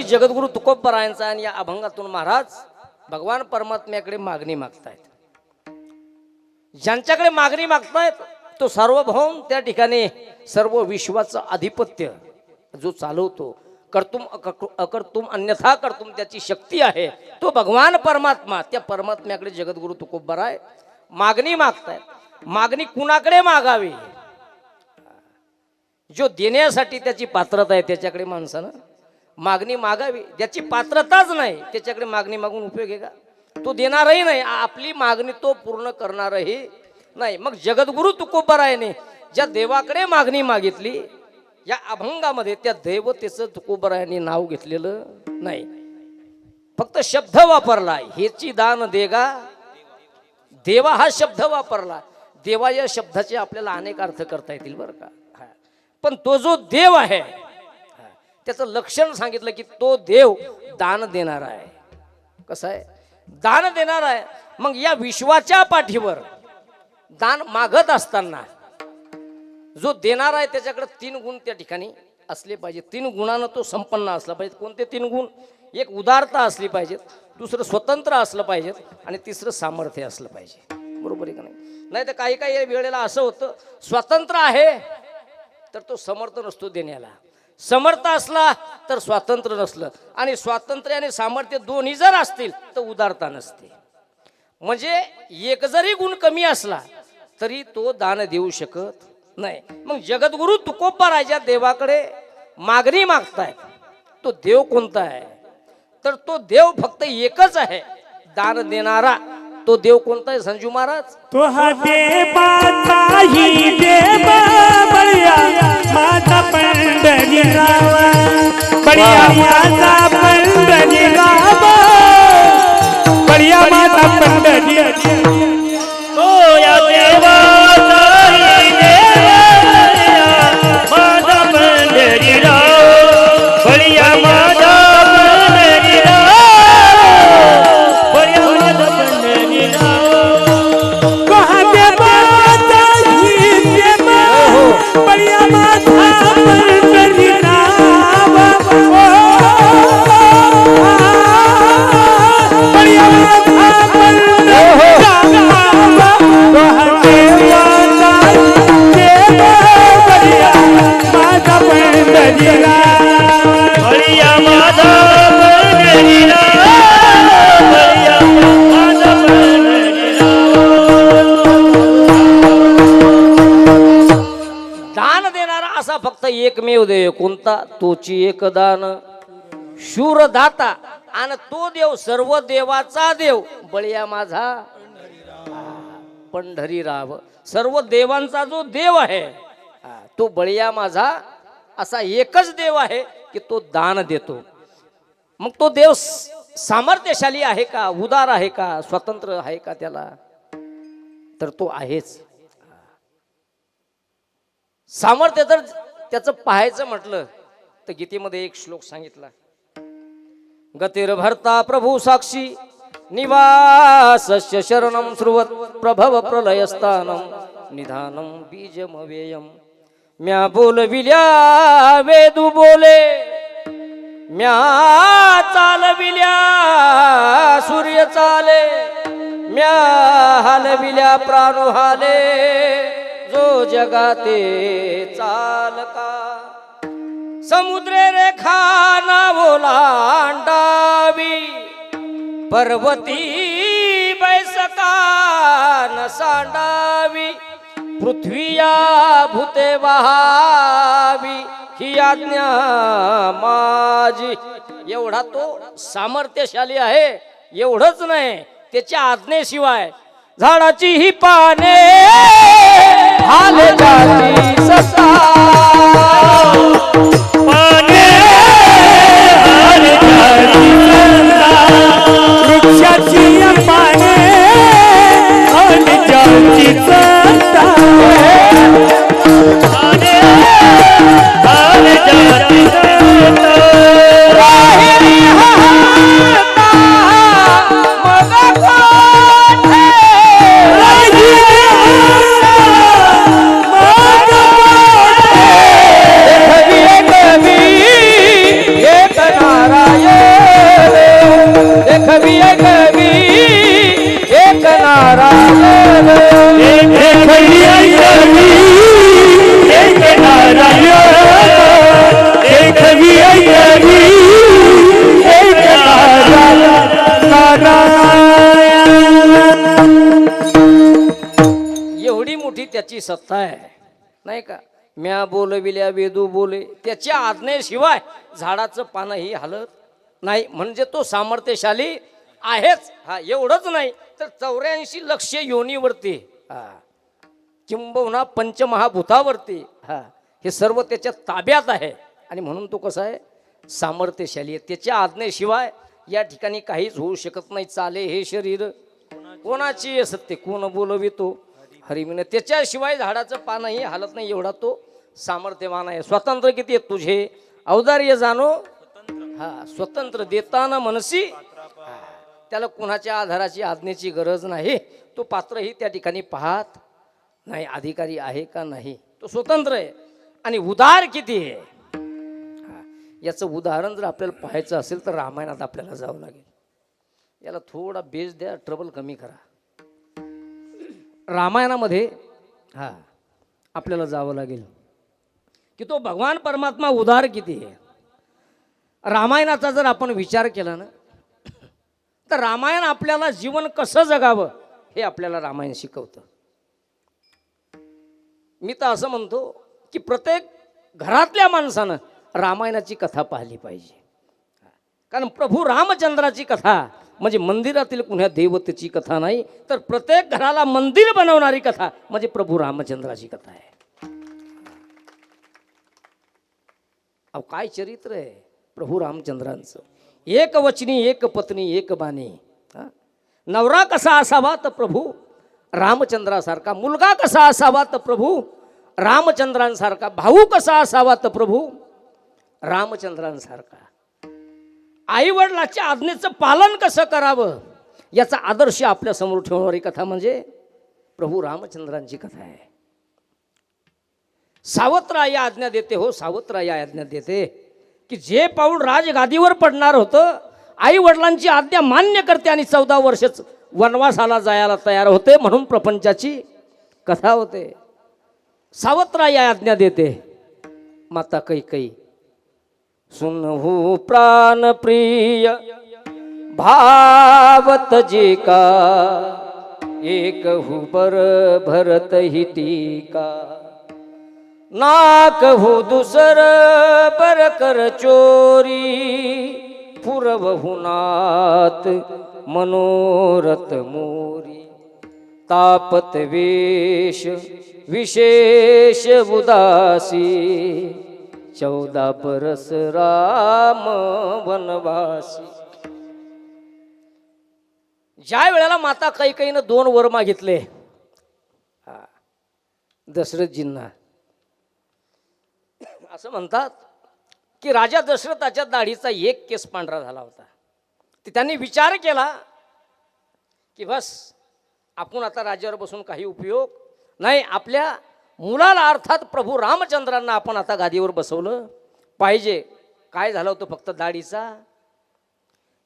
जगद्गुरु तुकोबरायांचा आणि या अभंगातून महाराज भगवान परमात्म्याकडे मागणी मागतायत. ज्यांच्याकडे मागणी मागतायत तो सार्वभौम, त्या ठिकाणी सर्व विश्वाचं आधिपत्य जो चालवतो, कर्तुम अकर्तुम अन्यथा कर्तुम त्याची शक्ती आहे, तो भगवान परमात्मा. त्या परमात्म्याकडे जगद्गुरु तुकोबराय मागणी मागतायत. मागणी कुणाकडे मागावी? जो देण्यासाठी त्याची पात्रता आहे त्याच्याकडे माणसानं मागणी मागावी. ज्याची पात्रताच नाही त्याच्याकडे मागणी मागून उपयोग आहे का? तो देणारही नाही, आपली मागणी तो पूर्ण करणारही नाही. मग जगद्गुरु तुकोबरायाने ज्या देवाकडे मागणी मागितली, या अभंगामध्ये त्या देवतेचं तुकोबरायांनी नाव घेतलेलं नाही, फक्त शब्द वापरला, हेची दान देगा देवा हा शब्द वापरला. देवा या शब्दाचे आपल्याला अनेक अर्थ करता येतील बरं का. पण तो जो देव आहे त्याचं लक्षण सांगितलं की तो देव दान देणारा आहे. कसं आहे? दान देणारा आहे. मग या विश्वाच्या पाठीवर दान मागत असताना जो देणारा आहे त्याच्याकडे 3 गुण त्या ठिकाणी असले पाहिजे. 3 गुणानं तो संपन्न असला पाहिजे. कोणते 3 गुण? एक उदारता असली पाहिजे, दुसरं स्वतंत्र असलं पाहिजे आणि तिसरं सामर्थ्य असलं पाहिजे. बरोबर आहे का नाही? नाही तर काही काही वेळेला असं होतं, स्वतंत्र आहे तर तो समर्थ नसतो देण्याला, समर्थ असला तर स्वातंत्र्य नसलं, आणि स्वातंत्र्य आणि सामर्थ्य दोन्ही जर असतील तर उदारता नसते. म्हणजे एक जरी गुण कमी असला तरी तो दान देऊ शकत नाही. मग जगद्गुरु तुकोबराया देवाकडे मागणी मागताय, तो देव कोणता आहे? तर तो देव फक्त एकच आहे, दान देणारा. तो देव कोणता आहे संजू महाराज? तो हा देवाचा ही देव बळिया माझा पंढरीराव, बळिया माझा पंढरीराव, बळिया माझा पंढरीराव. तो या देवाचा ही देव माझा पंढरीराव, बळिया माझा पंढरीराव, बळिया माझा पंढरीराव. कहा देवाचा ही देव बळिया माझा पंढरीराव, बळिया माझा पंढरीराव. कहा देवाचा देव बळिया माझा पंढरीराव, बळिया माझा पंढरीराव, बळिया माझा पंढरीराव. दान देणारा असा फक्त एकमेव देव. कोणता? तोची एक दान शूर दाता, आणि तो देव सर्व देवाचा देव बळिया माझा पंढरीराव. सर्व देवांचा जो देव आहे तो बळिया माझा असा एकच देव आहे की तो दान देतो. मग तो देव सामर्थ्यशाली आहे का? उदार आहे का? स्वतंत्र आहे का? त्याला तर तो आहेच. सामर्थ्य जर त्याचं पाहायचं म्हटलं तर गीतेमध्ये एक श्लोक सांगितला, गतिर भरता प्रभू साक्षी निवासस्य शरणं श्रुवत प्रभव प्रलयस्थानं निधानं बीजमव्ययम्. म्या बोलविल्या वेदू बोले, म्या चालविल्या सूर्य चाले, म्या हलविल्या प्राणू हाले, जो जगाते चालका. समुद्रे रेखा ना ओलांडावी, पर्वती बैसका न सांडावी, पृथ्वीया भूते वहावी, ही आज्ञा माझी. एवढा तो सामर्थ्यशाली आहे. एवढंच नाही, त्याच्या आज्ञेशिवाय झाडाची ही पाने हाले जाती ससा, पाने हाले जाती ससा, वृक्षाची पाने हाले जाती ससा, पाने हाले जाती ससा. राहिली हाता मग कोठे, राहिली हाता मग कोठे, नारायण एक वियंगरी एक नारायण एक वियंगरी एक नारायण. एवढी मोठी त्याची सत्ता आहे नाही का. म्या बोलविल्या वेदू बोले, त्याच्या आज्ञेशिवाय झाडाचं पानही हलत नाही. म्हणजे तो सामर्थ्यशाली आहेच. हा एवढंच नाही तर 84 लक्ष योनीवरती, हा किंबहुना पंचमहाभूतावरती, हा हे सर्व त्याच्या ताब्यात आहे. आणि म्हणून तो कसा आहे, सामर्थ्यशाली आहे. त्याच्या आज्ञेशिवाय या ठिकाणी काहीच होऊ शकत नाही. चाले हे शरीर कोणाची सत्य, कोण बोलवितो हरिविन. त्याच्याशिवाय झाडाचं पानही हालत नाही, एवढा तो सामर्थ्यवान आहे. स्वतंत्र किती आहे तुझे औदार्य जाणो, हा स्वतंत्र देताना मनसी, त्याला कुणाच्या आधाराची आज्ञेची गरज नाही. तो पात्रही त्या ठिकाणी पाहत नाही अधिकारी आहे का नाही, तो स्वतंत्र आहे. आणि उदार किती आहे, याचं उदाहरण जर आपल्याला पाहायचं असेल तर रामायणात आपल्याला जावं लागेल. याला थोडा बेस द्या, ट्रबल कमी करा. रामायणामध्ये हा आपल्याला जावं लागेल की तो भगवान परमात्मा उदार किती आहे. रामायणाचा जर आपण विचार केला ना तर रामायण आपल्याला जीवन कसं जगावं हे आपल्याला रामायण शिकवतं. मी तर असं म्हणतो की प्रत्येक घरातल्या माणसानं रामायणाची कथा पाहिली पाहिजे. कारण प्रभू रामचंद्राची कथा म्हणजे मंदिरातील कुण्या देवतेची कथा नाही, तर प्रत्येक घराला मंदिर बनवणारी कथा म्हणजे प्रभू रामचंद्राची कथा आहे. अहो काय चरित्र आहे प्रभू रामचंद्रांचं. एक वचनी एक पत्नी एक बाणी. नवरा कसा असावा तर प्रभू रामचंद्रासारखा, मुलगा कसा असावा तर प्रभू रामचंद्रांसारखा, भाऊ कसा असावा तर प्रभू रामचंद्रांसारखा, आई वडिलाच्या आज्ञेचं पालन कसं करावं याचा आदर्श आपल्या समोर ठेवणारी कथा म्हणजे प्रभू रामचंद्रांची कथा आहे. सावत्र या आज्ञा देते, हो सावत्र या आज्ञा देते की जे पाऊल राजगादीवर पडणार होतं, आई वडिलांची आज्ञा मान्य करते आणि 14 वर्षच वनवासाला जायला तयार होते. म्हणून प्रपंचाची कथा होते. सावत्र या आज्ञा देते. माता कैकेयी सुनहु प्राण प्रिय भावत जे का, एक हु पर भरत ही टीका, ना कहू दुसर पर कर चोरी, पुरवहु नाथ मनोरथ मोरी, तापत वेश विशेष उदासी, 14 बरस राम वनवासी. ज्या वेळेला माता कैकेयीनं 2 वर मागितले दशरथजींना, असं म्हणतात की राजा दशरथाच्या दाढीचा एक केस पांढरा झाला होता. त्यांनी विचार केला की बस आपण आता राज्यावर बसून काही उपयोग नाही, आपल्या मुलाला अर्थात प्रभू रामचंद्रांना आपण आता गादीवर बसवलं पाहिजे. काय झालं होतं, फक्त दाढीचा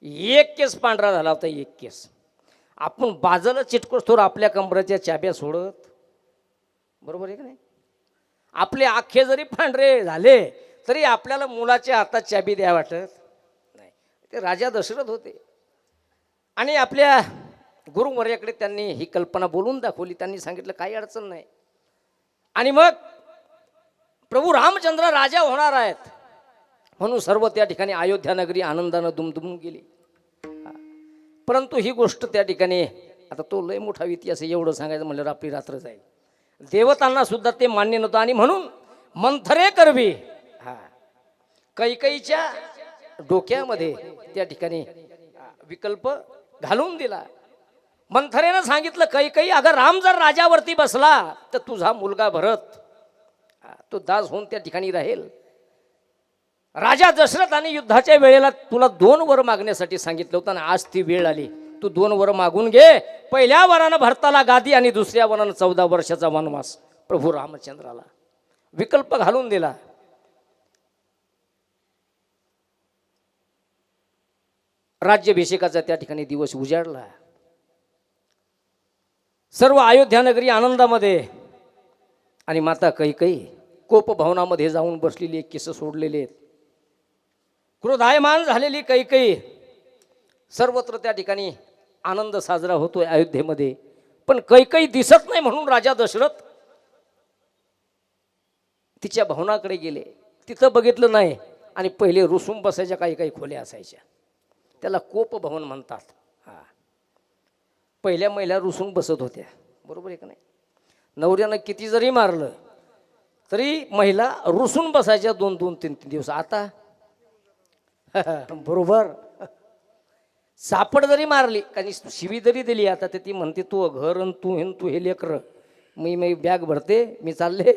एक केस पांढरा झाला होता, एक केस. आपण बाजलं चिटकोस थोर आपल्या कमराच्या चाब्या सोडत, बरोबर आहे का नाही. आपले आखे जरी पांढरे झाले तरी आपल्याला मुलाच्या हातात चाबी द्या वाटत नाही. ते राजा दशरथ होते आणि आपल्या गुरुवर्याकडे त्यांनी ही कल्पना बोलून दाखवली. त्यांनी सांगितलं काही अडचण नाही. आणि मग प्रभू रामचंद्र राजा होणार आहेत म्हणून सर्व त्या ठिकाणी अयोध्या नगरी आनंदानं दुमदुमून गेली. परंतु ही गोष्ट त्या ठिकाणी आता तो लय मोठा इतिहास आहे, एवढं सांगायचं म्हणल्यावर आपली रात्र जाईल. देवतांना सुद्धा ते मान्य नव्हतं आणि म्हणून मंथरे करवी कैकेयीच्या डोक्यामध्ये त्या ठिकाणी विकल्प घालून दिला. मंथरेनं सांगितलं कैकेयी, अगर राम जर राजावरती बसला तर तुझा मुलगा भरत तो दास होऊन त्या ठिकाणी राहील. राजा दशरथाने युद्धाच्या वेळेला तुला 2 वर मागण्यासाठी सांगितलं होतं आणि आज ती वेळ आली, तू 2 वर मागून घे. पहिल्या वरानं भरताला गादी आणि दुसऱ्या वरानं 14 वर्षाचा वनवास प्रभू रामचंद्राला विकल्प घालून दिला. राज्याभिषेकाचा त्या ठिकाणी दिवस उजाडला. सर्व अयोध्या नगरी आनंदामध्ये आणि माता कैकेयी कोपभवनामध्ये जाऊन बसलेली, केस सोडलेले आहेत, क्रोधायमान झालेली कैकेयी. सर्वत्र त्या ठिकाणी आनंद साजरा होतोय अयोध्येमध्ये. पण कैकेयी दिसत नाही म्हणून राजा दशरथ तिच्या भवनाकडे गेले. तिथं बघितलं नाही आणि पहिले रुसून बसायच्या काही काही खोल्या असायच्या, त्याला कोपभवन म्हणतात. हा, पहिल्या महिला रुसून बसत होत्या, बरोबर आहे का नाही? नवऱ्यानं किती जरी मारलं तरी महिला रुसून बसायच्या 2-2, 3-3 दिवस. आता बरोबर, सापड जरी मारली काही शिवी जरी दिली, आता ते ती म्हणते तू घर आणि तू हे लेकर, मी बॅग भरते, मी चालले.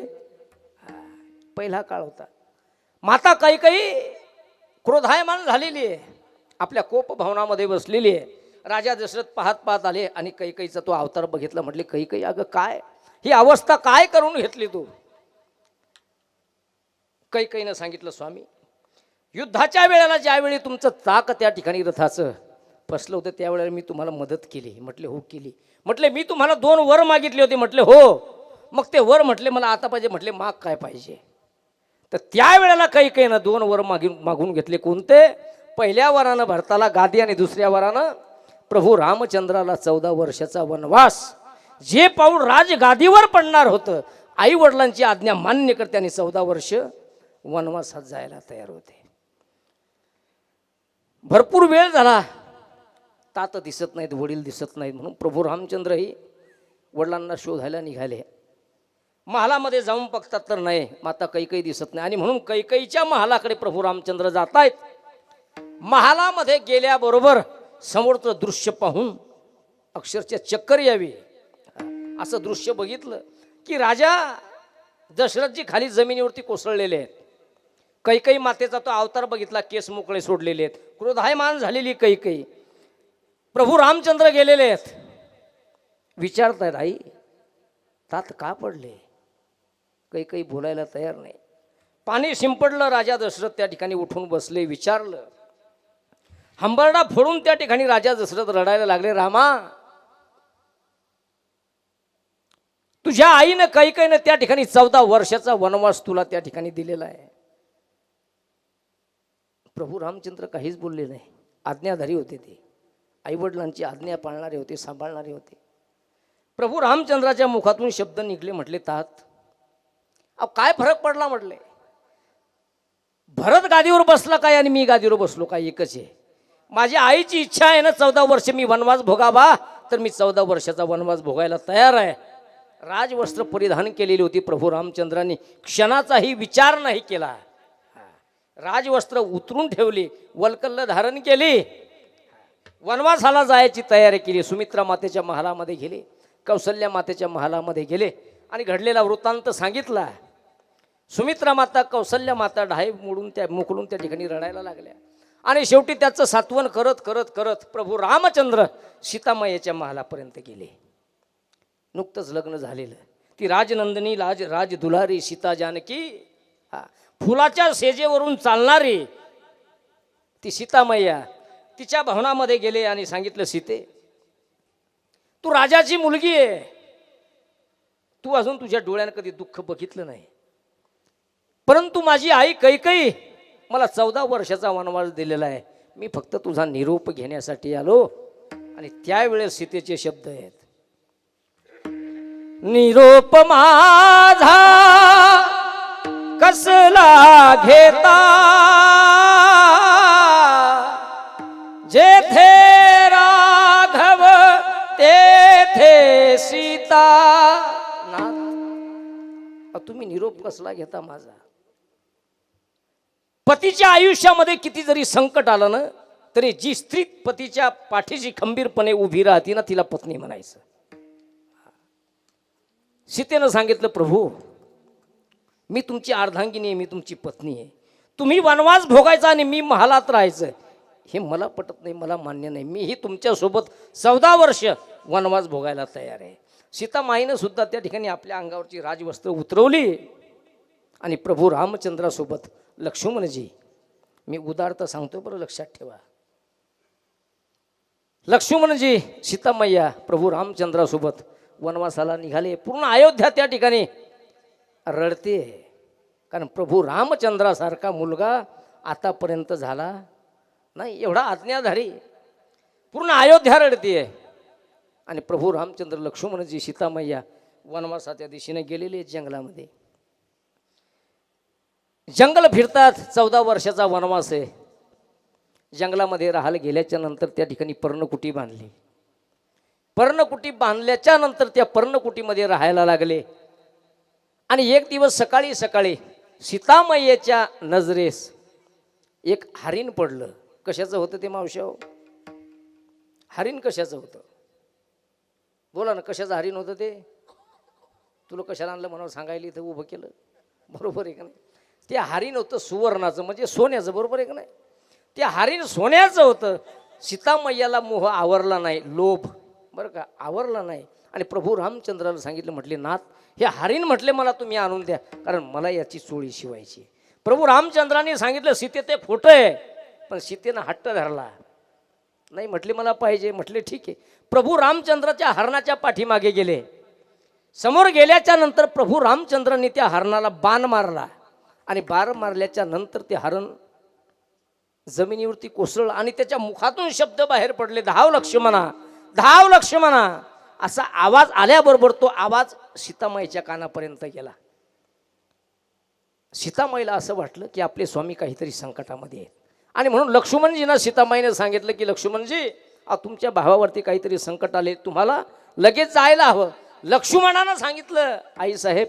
पहिला काळ होता. माता कैकेयी क्रोधायमान झालेली आहे, आपल्या कोपभवनामध्ये बसलेली आहे. राजा दशरथ पाहत पाहत आले आणि कैकेयीचा तो अवतार बघितला. म्हटले कैकेयी, अगं काय ही अवस्था काय करून घेतली तू? कैकेयीनं सांगितलं, स्वामी, युद्धाच्या वेळेला ज्यावेळी तुमचं चाक त्या ठिकाणी रथाचं फसलं होतं त्यावेळेला मी तुम्हाला मदत केली. म्हटले हो केली. म्हटले मी तुम्हाला 2 वर मागितले होते. म्हटले हो. मग ते वर म्हटले मला आता पाहिजे. म्हटले माग काय पाहिजे? तर त्यावेळेला कैकेयीनं 2 वर मागून घेतले. कोणते? पहिल्या वरानं भरताला गादी आणि दुसऱ्या वरानं प्रभू रामचंद्राला 14 वर्षाचा वनवास. जे पाऊल राजगादीवर पडणार होतं, आई वडिलांची आज्ञा मान्य कर, त्यांनी 14 वर्ष वनवासात जायला तयार होते. भरपूर वेळ झाला, तात दिसत नाहीत, वडील दिसत नाहीत, म्हणून प्रभू रामचंद्रही वडिलांना शोधायला निघाले. महालामध्ये जाऊन बघतात तर नाही, माता कैकेयी दिसत नाही. आणि म्हणून कैकेयीच्या महालाकडे प्रभू रामचंद्र जात आहेत. महालामध्ये गेल्याबरोबर समोरचं दृश्य पाहून अक्षरशः चक्कर यावी असं दृश्य बघितलं की राजा दशरथजी खाली जमिनीवरती कोसळलेले आहेत. कैकेयी मातेचा तो अवतार बघितला, केस मोकळे सोडलेले आहेत, क्रोधायमान झालेली कैकेयी. प्रभू रामचंद्र गेलेले आहेत. विचारतायत, आई तात का पडले? कैकेयी बोलायला तयार नाही. पाणी शिंपडलं. राजा दशरथ त्या ठिकाणी उठून बसले. विचारलं, हंबरडा फोडून त्या ठिकाणी राजा दशरथ रडायला लागले. रामा, तुझ्या आईनं कैकेयीनं त्या ठिकाणी 14 वर्षाचा वनवास तुला त्या ठिकाणी दिलेला आहे. प्रभू रामचंद्र काहीच बोलले नाही. आज्ञाधारी होते ते, आईवडिलांची आज्ञा पाळणारे होते, सांभाळणारे होते. प्रभू रामचंद्राच्या मुखातून शब्द निघले. म्हटले, तात अहो काय फरक पडला? म्हटले, भरत गादीवर बसला काय आणि मी गादीवर बसलो काय, एकच आहे. माझ्या आईची इच्छा आहे ना 14 वर्ष मी वनवास भोगावा, तर मी 14 वर्षाचा वनवास भोगायला तयार आहे. राजवस्त्र परिधान केलेली होती प्रभू रामचंद्रांनी, क्षणाचाही विचार नाही केला. राजवस्त्र उतरून ठेवली, वल्कल्ल धारण केली, वनवासाला जायची तयारी केली. सुमित्रा मातेच्या महालामध्ये गेले, कौसल्या मातेच्या महालामध्ये गेले आणि घडलेला वृत्तांत सांगितला. सुमित्रा माता, कौसल्या माता ढाई मोकळून त्या ठिकाणी रडायला लागल्या. आणि शेवटी त्याचं सात्वन करत करत करत प्रभू रामचंद्र सीतामायेच्या महालापर्यंत गेले. नुकतंच लग्न झालेलं, ती राजनंदिनी राज दुलारी सीता जानकी, फुलाच्या सेजेवरून चालणारी ती सीतामैया तिच्या भवनामध्ये गेले आणि सांगितलं, सीते तू राजाची मुलगी आहे, तू अजून तुझ्या डोळ्यानं कधी दुःख बघितलं नाही, परंतु माझी आई कैकेयी मला 14 वर्षाचा वनवास दिलेला आहे. मी फक्त तुझा निरोप घेण्यासाठी आलो. आणि त्यावेळेस सीतेचे शब्द आहेत, निरोप माझा कसला घेता, जेथे राघव तेथे सीता. नाथ, तुम्ही निरोप कसला घेता माझा? पतीच्या आयुष्यामध्ये किती जरी संकट आलं ना, तरी जी स्त्री पतीच्या पाठीशी खंबीरपणे उभी राहते ना, तिला पत्नी म्हणायचं. सीतेनं सांगितलं, प्रभू मी तुमची अर्धांगिनी आहे, मी तुमची पत्नी आहे, तुम्ही वनवास भोगायचा आणि मी महालात राहायचं, हे मला पटत नाही, मला मान्य नाही. मीही तुमच्यासोबत 14 वर्ष वनवास भोगायला तयार आहे. सीतामाईनं सुद्धा त्या ठिकाणी आपल्या अंगावरची राजवस्त्र उतरवली आणि प्रभू रामचंद्रासोबत, लक्ष्मणजी मी उदारता सांगतो बरं, लक्षात ठेवा, लक्ष्मणजी सीतामैया प्रभू रामचंद्रासोबत वनवासाला निघाले. पूर्ण अयोध्या त्या ठिकाणी रडते, कारण प्रभू रामचंद्रासारखा मुलगा आतापर्यंत झाला नाही, एवढा आज्ञाधारी. पूर्ण अयोध्या रडते. आणि प्रभू रामचंद्र, लक्ष्मणजी, सीतामय्या वनवासाच्या दिशेने गेलेले जंगलामध्ये. जंगल फिरतात. 14 वर्षाचा वनवास आहे. जंगलामध्ये राहायला गेल्याच्या नंतर त्या ठिकाणी पर्णकुटी बांधली. पर्णकुटी बांधल्याच्या नंतर त्या पर्णकुटीमध्ये राहायला लागले. आणि एक दिवस सकाळी सकाळी सीतामय्याच्या नजरेस एक हरिण पडलं. कशाचं होतं ते मावश्या? हरिण कशाचं होतं? बोला ना, कशाचं हरिण होतं ते? तुला कशाला आणलं म्हणून सांगायला इथं उभं केलं, बरोबर आहे का नाही? ते हरिण होतं सुवर्णाचं, म्हणजे सोन्याचं, बरोबर आहे का नाही? ते हरिण सोन्याचं होतं. सीतामय्याला मोह आवरला नाही, लोभ बरं का आवरला नाही. आणि प्रभू रामचंद्राला सांगितलं, म्हटले नाथ, हे हरिण म्हटले मला तुम्ही आणून द्या, कारण मला याची चोळी शिवायची. प्रभू रामचंद्राने सांगितलं सीते ते फोटो आहे, पण सीतेनं हट्ट धरला नाही, म्हटले मला पाहिजे. म्हटले ठीक आहे. प्रभू रामचंद्राच्या हरणाच्या पाठीमागे गेले. समोर गेल्याच्या नंतर प्रभू रामचंद्रांनी त्या हरणाला बाण मारला. आणि बाण मारल्याच्या नंतर ते हरण जमिनीवरती कोसळलं. आणि त्याच्या मुखातून शब्द बाहेर पडले, धाव लक्ष्मणा, धाव लक्ष्मणा. असा आवाज आल्याबरोबर तो आवाज सीतामाईच्या कानापर्यंत गेला. सीतामाईला असं वाटलं की आपले स्वामी काहीतरी संकटामध्ये आहेत. आणि म्हणून लक्ष्मणजींना सीतामाईने सांगितलं की लक्ष्मणजी, तुमच्या भावावरती काहीतरी संकट आले, तुम्हाला लगेच जायला हवं. लक्ष्मणानं सांगितलं, आईसाहेब,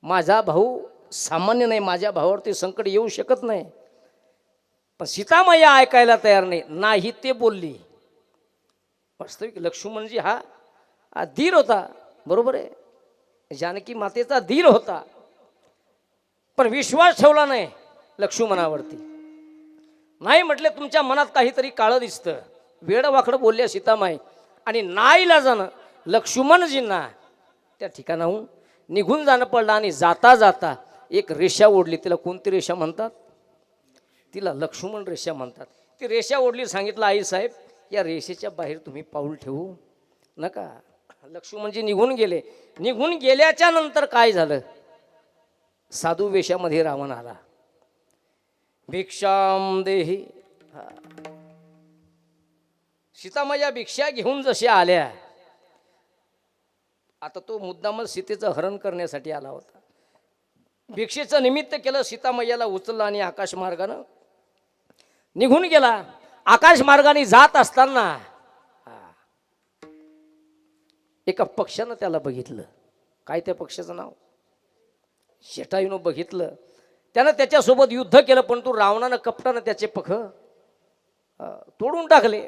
माझा भाऊ सामान्य नाही, माझ्या भावावरती संकट येऊ शकत नाही. पण सीतामाया ऐकायला तयार नाही ते बोलली. वास्तविक लक्ष्मणजी हा धीर होता, बरोबर आहे, जानकी मातेचा धीर होता, पण विश्वास ठेवला नाही लक्ष्मणावरती. नाही म्हटले, तुमच्या मनात काहीतरी काळं दिसतं, वेड वाकडं बोलल्या सीतामाई. आणि नाईलाजानं लक्ष्मणजींना त्या ठिकाणाहून निघून जाणं पडलं. आणि जाता जाता एक रेषा ओढली. तिला कोणती रेषा म्हणतात? तिला लक्ष्मण रेषा म्हणतात. ती रेषा ओढली. सांगितलं, आई साहेब, या रेषेच्या बाहेर तुम्ही पाऊल ठेवू नका. लक्ष्मणजी निघून गेले. निघून गेल्याच्या नंतर काय झालं? साधू वेशामध्ये रावण आला. भिक्षाम देही. सीतामाया भिक्षा घेऊन जशा आल्या, आता तो मुद्दामच सीतेचं हरण करण्यासाठी आला होता. भिक्षेचं निमित्त केलं, सीतामय्याला उचललं आणि आकाश मार्गानं निघून गेला. आकाश मार्गाने जात असताना एका पक्षानं त्याला बघितलं. काय त्या पक्षाचं नाव? जटायूनं बघितलं. त्यानं त्याच्यासोबत युद्ध केलं, पण तो रावणानं कपटानं त्याचे पख तोडून टाकले.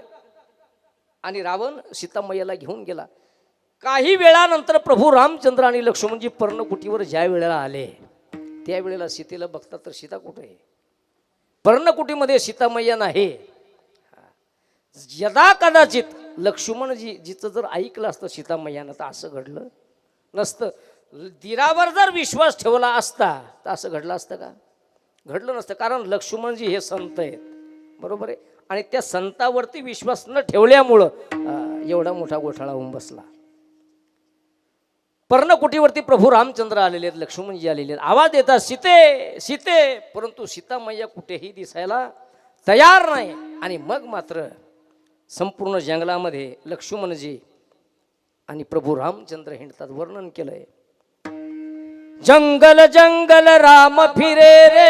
आणि रावण सीतामय्याला घेऊन गेला. काही वेळानंतर प्रभू रामचंद्र आणि लक्ष्मणजी पर्णकुटीवर ज्या वेळेला आले, त्यावेळेला सीतेला बघतात तर सीता कुठे आहे? पर्णकुटीमध्ये सीतामय्या नाही. यदा कदाचित लक्ष्मणजी जिचं जर ऐकलं असतं सीतामय्यानं तर असं घडलं नसतं. दीरावर जर विश्वास ठेवला असता तर असं घडलं असतं का? घडलं नसतं. कारण लक्ष्मणजी हे संत आहेत, बरोबर आहे, आणि त्या संतावरती विश्वास न ठेवल्यामुळं एवढा मोठा गोठाळा होऊन बसला. पर्णकुटीवरती प्रभू रामचंद्र आलेले आहेत, लक्ष्मणजी आलेले आहेत. आवाज देतात, सीते सीते, परंतु सीतामय्या कुठेही दिसायला तयार नाही. आणि मग मात्र संपूर्ण जंगलामध्ये लक्ष्मणजी आणि प्रभू रामचंद्र हिंडतात. वर्णन केलंय, जंगल जंगल राम फिरे रे,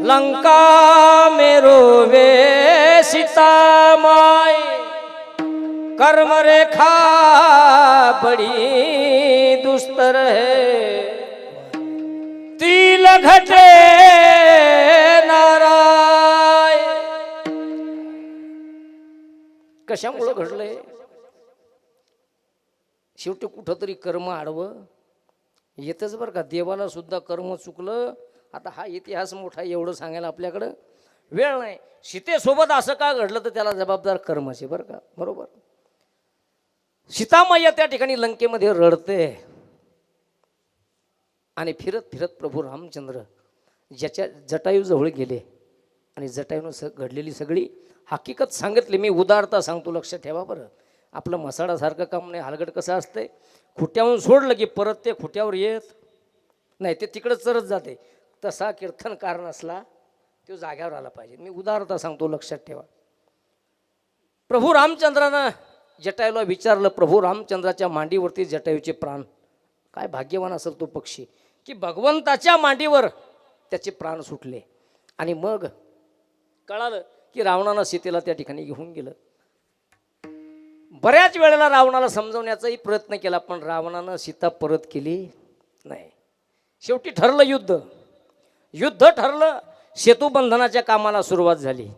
लंका में रोवे सीता माई, कर्म रेखा बड़ी दुस्तर है, तिल घटे नाराय. कशामुळं घडलंय? शेवटी कुठंतरी कर्म आडवं येतच बरं का. देवाला सुद्धा कर्म चुकलं. आता हा इतिहास मोठा, एवढं सांगायला आपल्याकडं वेळ नाही. सीतेसोबत असं का घडलं तर त्याला जबाबदार कर्मच आहे बरं का, बरोबर. सीतामय्या त्या ठिकाणी लंकेमध्ये रडते. आणि फिरत फिरत प्रभू रामचंद्र ज्याच्या जटायूजवळ गेले आणि जटायूनं घडलेली सगळी हकीकत सांगितली. मी उदारता सांगतो, लक्ष ठेवा बरं. आपलं मसाडासारखं काम नाही. हलगट कसं असतंय, खुट्याहून सोडलं की परत ते खुट्यावर येत नाही, ते तिकडंच चरत जाते. तसा कीर्तनकार नसला तो जाग्यावर आला पाहिजे. मी उदारता सांगतो, लक्षात ठेवा. प्रभू रामचंद्रानं जटायूला विचारलं, प्रभू रामचंद्राच्या मांडीवरती जटायूचे प्राण. काय भाग्यवान असेल तो पक्षी की भगवंताच्या मांडीवर त्याचे प्राण सुटले. आणि मग कळालं की रावणानं सीतेला त्या ठिकाणी घेऊन गेलं. बऱ्याच वेळेला रावणाला समजवण्याचाही प्रयत्न केला, पण रावणानं सीता परत केली नाही. शेवटी ठरलं युद्ध. युद्ध ठरलं. सेतुबंधनाच्या कामाला सुरुवात झाली.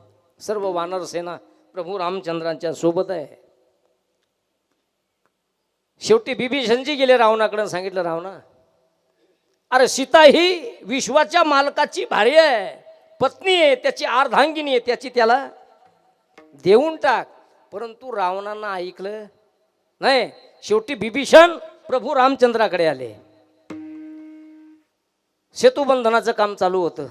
सर्व वानर सेना प्रभू रामचंद्रांच्या सोबत आहे. शेवटी बिभीषणजी गेले रावणाकडे, सांगितलं, रावणा, अरे सीता ही विश्वाच्या मालकाची भार्या आहे, पत्नी आहे, त्याची अर्धांगिनी आहे, त्याची त्याला देऊन टाक. परंतु रावणानं ऐकलं नाही. शेवटी बिभीषण प्रभू रामचंद्राकडे आले. सेतुबंधनाचं काम चालू होतं.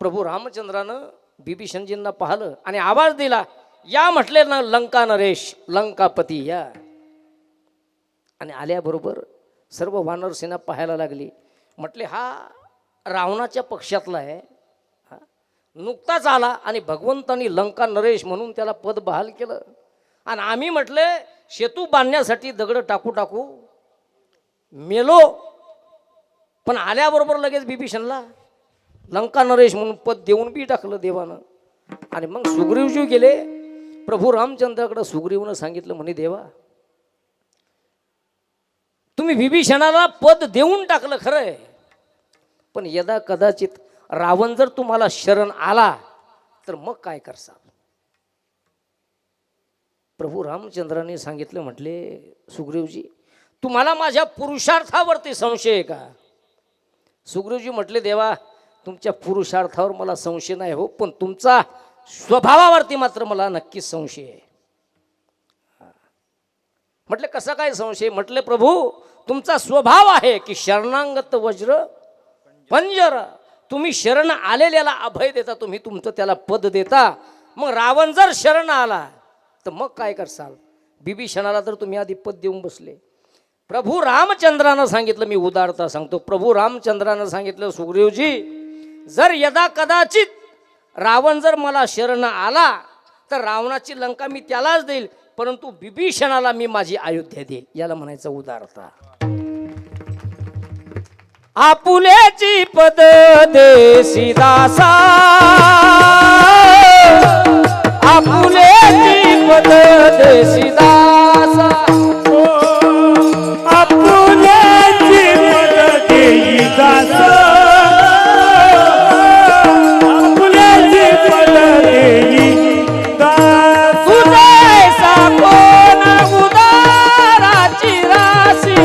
प्रभू रामचंद्रानं बिभीषणजींना पाहिलं आणि आवाज दिला, या म्हटले ना लंका नरेश, लंकापती या. आणि आल्याबरोबर सर्व वानर सेना पाहायला लागली. म्हटले, हा रावणाच्या पक्षातला आहे, नुकताच आला आणि भगवंतांनी लंका नरेश म्हणून त्याला पद बहाल केलं. आणि आम्ही म्हटले सेतू बांधण्यासाठी दगड टाकू टाकू मेलो, पण आल्याबरोबर लगेच बिभीषणला लंका नरेश म्हणून पद देऊन बी टाकलं देवानं. आणि मग सुग्रीवजी गेले प्रभू रामचंद्राकडे. सुग्रीवनं सांगितलं, म्हणे, देवा, तुम्ही विभीषणाला पद देऊन टाकलं खरंय, पण यदा कदाचित रावण जर तुम्हाला शरण आला तर मग काय करसाल? प्रभू रामचंद्राने सांगितलं, म्हटले, सुग्रीवजी, तुम्हाला माझ्या पुरुषार्थावरती संशय आहे का? सुग्रीवजी म्हटले, देवा, तुमच्या पुरुषार्थावर मला संशय नाही हो, पण तुमचा स्वभावावरती मात्र मला नक्कीच संशय आहे. म्हटले, कसा काय संशय? म्हटले, प्रभू, तुमचा स्वभाव आहे की शरणांगत वज्र पंजर. तुम्ही शरण आलेल्याला अभय देता, तुम्ही तुमचं त्याला पद देता. मग रावण जर शरण आला तर मग काय करसाल? बिभीषणाला तर तुम्ही आधी पद देऊन बसले. प्रभू रामचंद्रानं सांगितलं, मी उदारता सांगतो, प्रभू रामचंद्रानं सांगितलं, सुग्रीवजी, जर यदा कदाचित रावण जर मला शरण आला तर रावणाची लंका मी त्यालाच देईल, परंतु बिभीषणाला मी माझी अयोध्या देईल. याला म्हणायचं उदारता. आपुलेची पद देसी दासा, आपुलेची पद देसी दासा, आपुलेची पद देई दासा, आपुलेची पद देई दासा. तुझैसा कोण उदाराची राशी,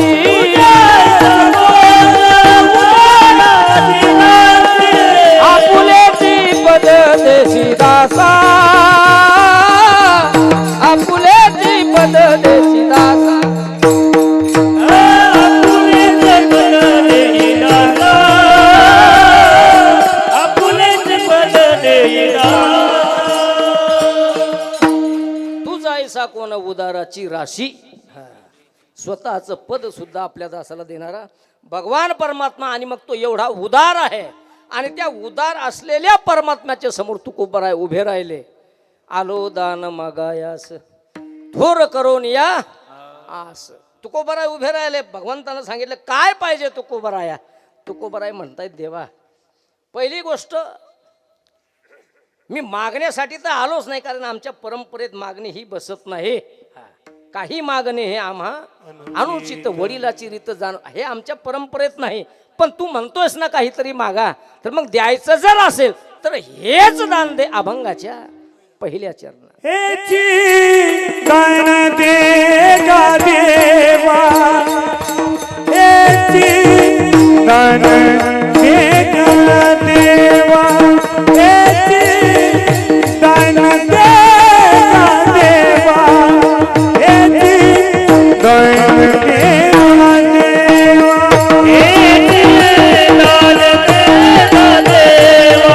आपुलेची पद देसी दासा, आपुलेची पद देसी दासा. आपुलेची पद देई दासा, आपुलेची पद देई दासा. तुझा ऐसा कोण उदाराची राशी. स्वतःचं पद सुद्धा आपल्या दासाला देणारा भगवान परमात्मा. आणि मग तो एवढा उदार आहे, आणि त्या उदार असलेल्या परमात्म्याच्या समोर तुकोबराय उभे राहिले. आलो दान मागायास, थोर करून या आस. तुकोबराय उभे राहिले. भगवंतानं सांगितलं, काय पाहिजे तुकोबराया? तुकोबराय म्हणतायत, देवा, पहिली गोष्ट, मी मागण्यासाठी तर आलोच नाही, कारण आमच्या परंपरेत मागणी ही बसत नाही. काही मागणे हे आम्हा अनुचित, वडिलाची रीत जाण, हे आमच्या परंपरेत नाही. पण तू म्हणतोयस ना काहीतरी मागा, तर मग द्यायचं जर असेल तर हेच दान दे अभंगाच्या पहिल्या चरणात. हेची दान दे गा देवा, हेची दान दे गा देवा, हेची दान दे गा देवा, हेची दान दे गा देवा, हेची दान दे गा देवा,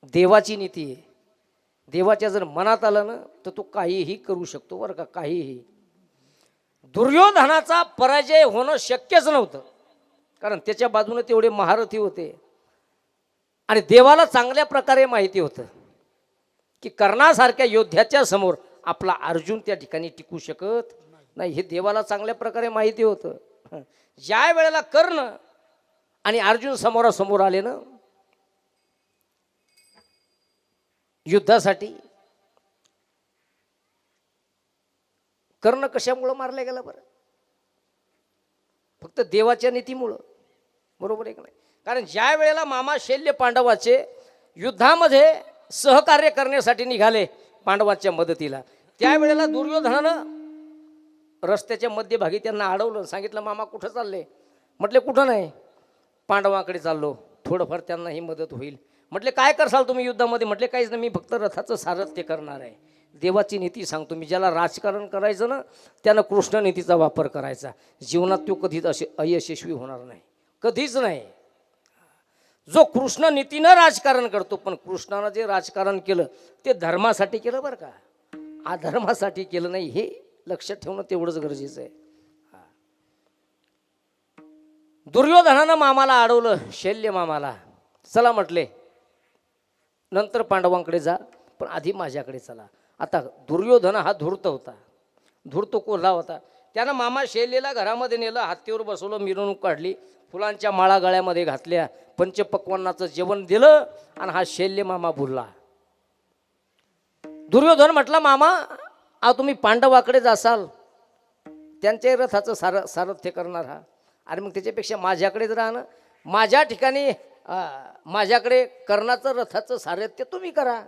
देवाची नीती आहे. देवाच्या जर मनात आलं ना तर तो काहीही करू शकतो बरं का, काहीही. दुर्योधनाचा पराजय होणं शक्यच नव्हतं, कारण त्याच्या बाजूने तेवढे महारथी होते आणि देवाला चांगल्या प्रकारे माहिती होतं की कर्णासारख्या योद्ध्याच्या समोर आपला अर्जुन त्या ठिकाणी टिकू शकत नाही. हे देवाला चांगल्या प्रकारे माहिती होतं. ज्या वेळेला कर्ण आणि अर्जुन समोरासमोर आले ना युद्धासाठी, कर्ण कशामुळं मारला गेला बरं? फक्त देवाच्या नीतीमुळं. बरोबर आहे का नाही? कारण ज्या वेळेला मामा शल्य पांडवाचे युद्धामध्ये सहकार्य करण्यासाठी निघाले पांडवांच्या मदतीला, त्यावेळेला दुर्योधनानं रस्त्याच्या मध्यभागी त्यांना अडवलं. सांगितलं, मामा कुठं चालले? म्हटले कुठं नाही, पांडवांकडे चाललो, थोडंफार त्यांना ही मदत होईल. म्हटले काय करसाल तुम्ही युद्धामध्ये? म्हटले काहीच नाही, मी फक्त रथाचं सारथ्य करणार आहे. देवाची नीती सांगतो मी. ज्याला राजकारण करायचं ना त्यानं कृष्ण नीतीचा वापर करायचा. जीवनात तो कधीच अयशस्वी होणार नाही, कधीच नाही. जो कृष्ण नीतीनं राजकारण करतो, पण कृष्णानं जे राजकारण केलं ते धर्मासाठी केलं बरं का, अधर्मासाठी केलं नाही. हे लक्षात ठेवणं तेवढंच गरजेचं आहे. दुर्योधनानं मामाला अडवलं, शल्य मामाला. चला म्हटले नंतर पांडवांकडे जा, पण आधी माझ्याकडे चला. आता दुर्योधन हा धूर्त होता, धूर्त कोल्हा होता. त्यानं मामा शल्येला घरामध्ये नेलं, हत्तीवर बसवलं, मिरवणूक काढली, फुलांच्या माळा गळ्यामध्ये घातल्या, पंचपक्वान्नाचं जेवण दिलं आणि हा शल्य मामा बोलला. दुर्योधन म्हटला, मामा तुम्ही पांडवाकडे जासाल, त्यांच्या रथाचं सारथ्य करणार हा. अरे मग त्याच्यापेक्षा माझ्याकडेच राहणं, माझ्या ठिकाणी माझ्याकडे कर्णाचं रथाचं सारथ्य तुम्ही करा.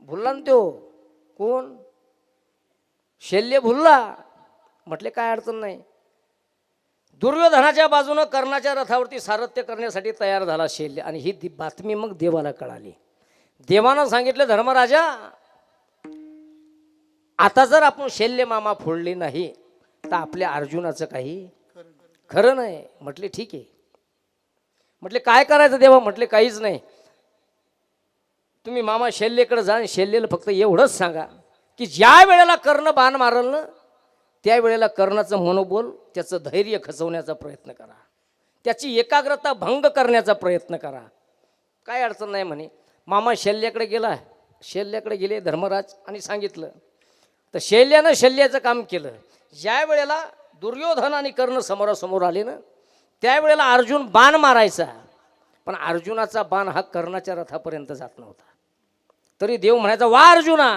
भुलला ना तो कोण? शल्य भुलला. म्हटले काय अडचण नाही. दुर्योधनाच्या बाजूनं कर्णाच्या रथावरती सारथ्य करण्यासाठी तयार झाला शल्य. आणि ही बातमी मग देवाला कळाली. देवानं सांगितलं, धर्मराजा आता जर आपण शल्य मामा फोडले नाही तर आपल्या अर्जुनाचं काही खरं नाही. म्हटले ठीक आहे. म्हटले काय करायचं देवा? म्हटले काहीच नाही, तुम्ही मामा शल्येकडे जा, शल्येला फक्त एवढंच सांगा की ज्या वेळेला कर्ण बाण मारल ना त्यावेळेला कर्णाचं मनोबल, त्याचं धैर्य खचवण्याचा प्रयत्न करा, त्याची एकाग्रता भंग करण्याचा प्रयत्न करा. काय अडचण नाही म्हणे. मामा शल्याकडे गेला, शल्याकडे गेले धर्मराज आणि सांगितलं. तर शल्यानं शल्याचं काम केलं. ज्या वेळेला दुर्योधन आणि कर्ण समोरासमोर आले ना त्यावेळेला अर्जुन बाण मारायचा, पण अर्जुनाचा बाण हा कर्णाच्या रथापर्यंत जात नव्हता. तरी देव म्हणायचा, वा अर्जुना,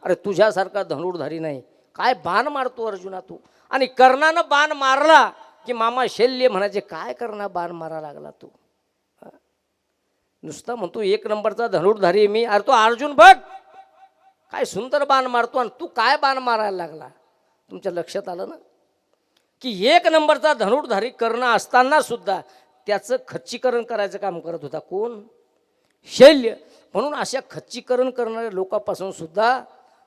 अरे तुझ्यासारखा धनुर्धारी नाही, काय बाण मारतो अर्जुना तू. आणि कर्णानं बाण मारला की मामा शल्य म्हणायचे, काय कर्णा बाण मारा लागला तू? नुसता म्हणतो एक नंबरचा धनुर्धारी मी. अरे तो अर्जुन बघ काय सुंदर बाण मारतो आणि तू काय बाण मारायला लागला. तुमच्या लक्षात आलं ना की एक नंबरचा धनुर्धारी कर्ण असताना सुद्धा त्याचं खच्चीकरण करायचं काम करत होता कोण? शल्य. म्हणून अशा खच्चीकरण करणाऱ्या लोकांपासून सुद्धा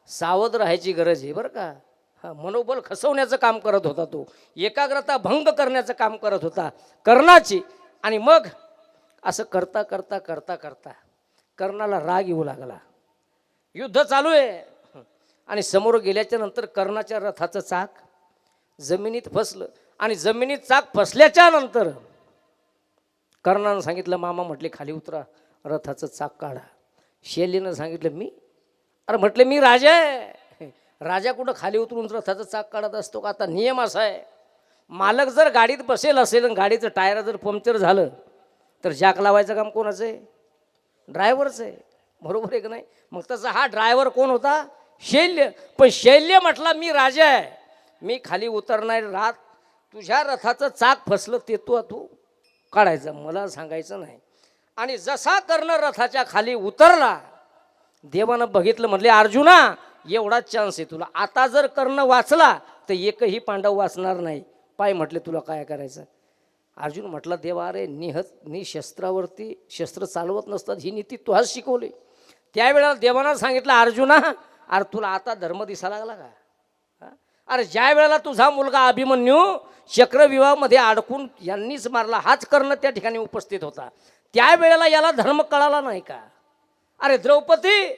सावध राहायची गरज आहे बरं का. मनोबल खसवण्याचं काम करत होता तो, एकाग्रता भंग करण्याचं काम करत होता कर्णाची. आणि मग असं करता करता करता करता कर्णाला राग येऊ लागला. युद्ध चालू आहे आणि समोर गेल्याच्या नंतर कर्णाच्या रथाचं चाक जमिनीत फसलं. आणि जमिनीत चाक फसल्याच्या नंतर कर्णानं सांगितलं, मामा म्हटले खाली उतरा, रथाचं चाक काढा. शल्येनं सांगितलं मी? अरे म्हटलं मी राजा आहे, राजा कुठं खाली उतरून रथाचं चाक काढत असतो का? आता नियम असा आहे, मालक जर गाडीत बसेल असेल आणि गाडीचं टायर जर पंक्चर झालं तर जॅक लावायचं काम कोणाचं आहे? ड्रायव्हरचं आहे. बरोबर आहे का नाही? मग तसा हा ड्रायव्हर कोण होता? शल्य. पण शल्य म्हटला मी राजा आहे, मी खाली उतरणार रात, तुझ्या रथाचं चाक फसलं ते तू काढायचं, मला सांगायचं नाही. आणि जसा कर्ण रथाच्या खाली उतरला देवानं बघितलं, म्हणले अर्जुना एवढाच चान्स आहे तुला, आता जर कर्ण वाचला तर एकही पांडव वाचणार नाही. पाय म्हटले तुला काय करायचं? अर्जुन म्हटला, देवा अरे निशस्त्रावरती शस्त्र चालवत नसतात, ही नीती तू आज शिकवली. त्यावेळेला देवानं सांगितलं, अर्जुना अरे तुला आता धर्म दिसा लागला का? अरे ज्या वेळेला तुझा मुलगा अभिमन्यू चक्रव्यूहामध्ये अडकून यांनीच मारला, हाच कर्ण त्या ठिकाणी उपस्थित होता, त्यावेळेला याला धर्म कळाला नाही का? अरे द्रौपदी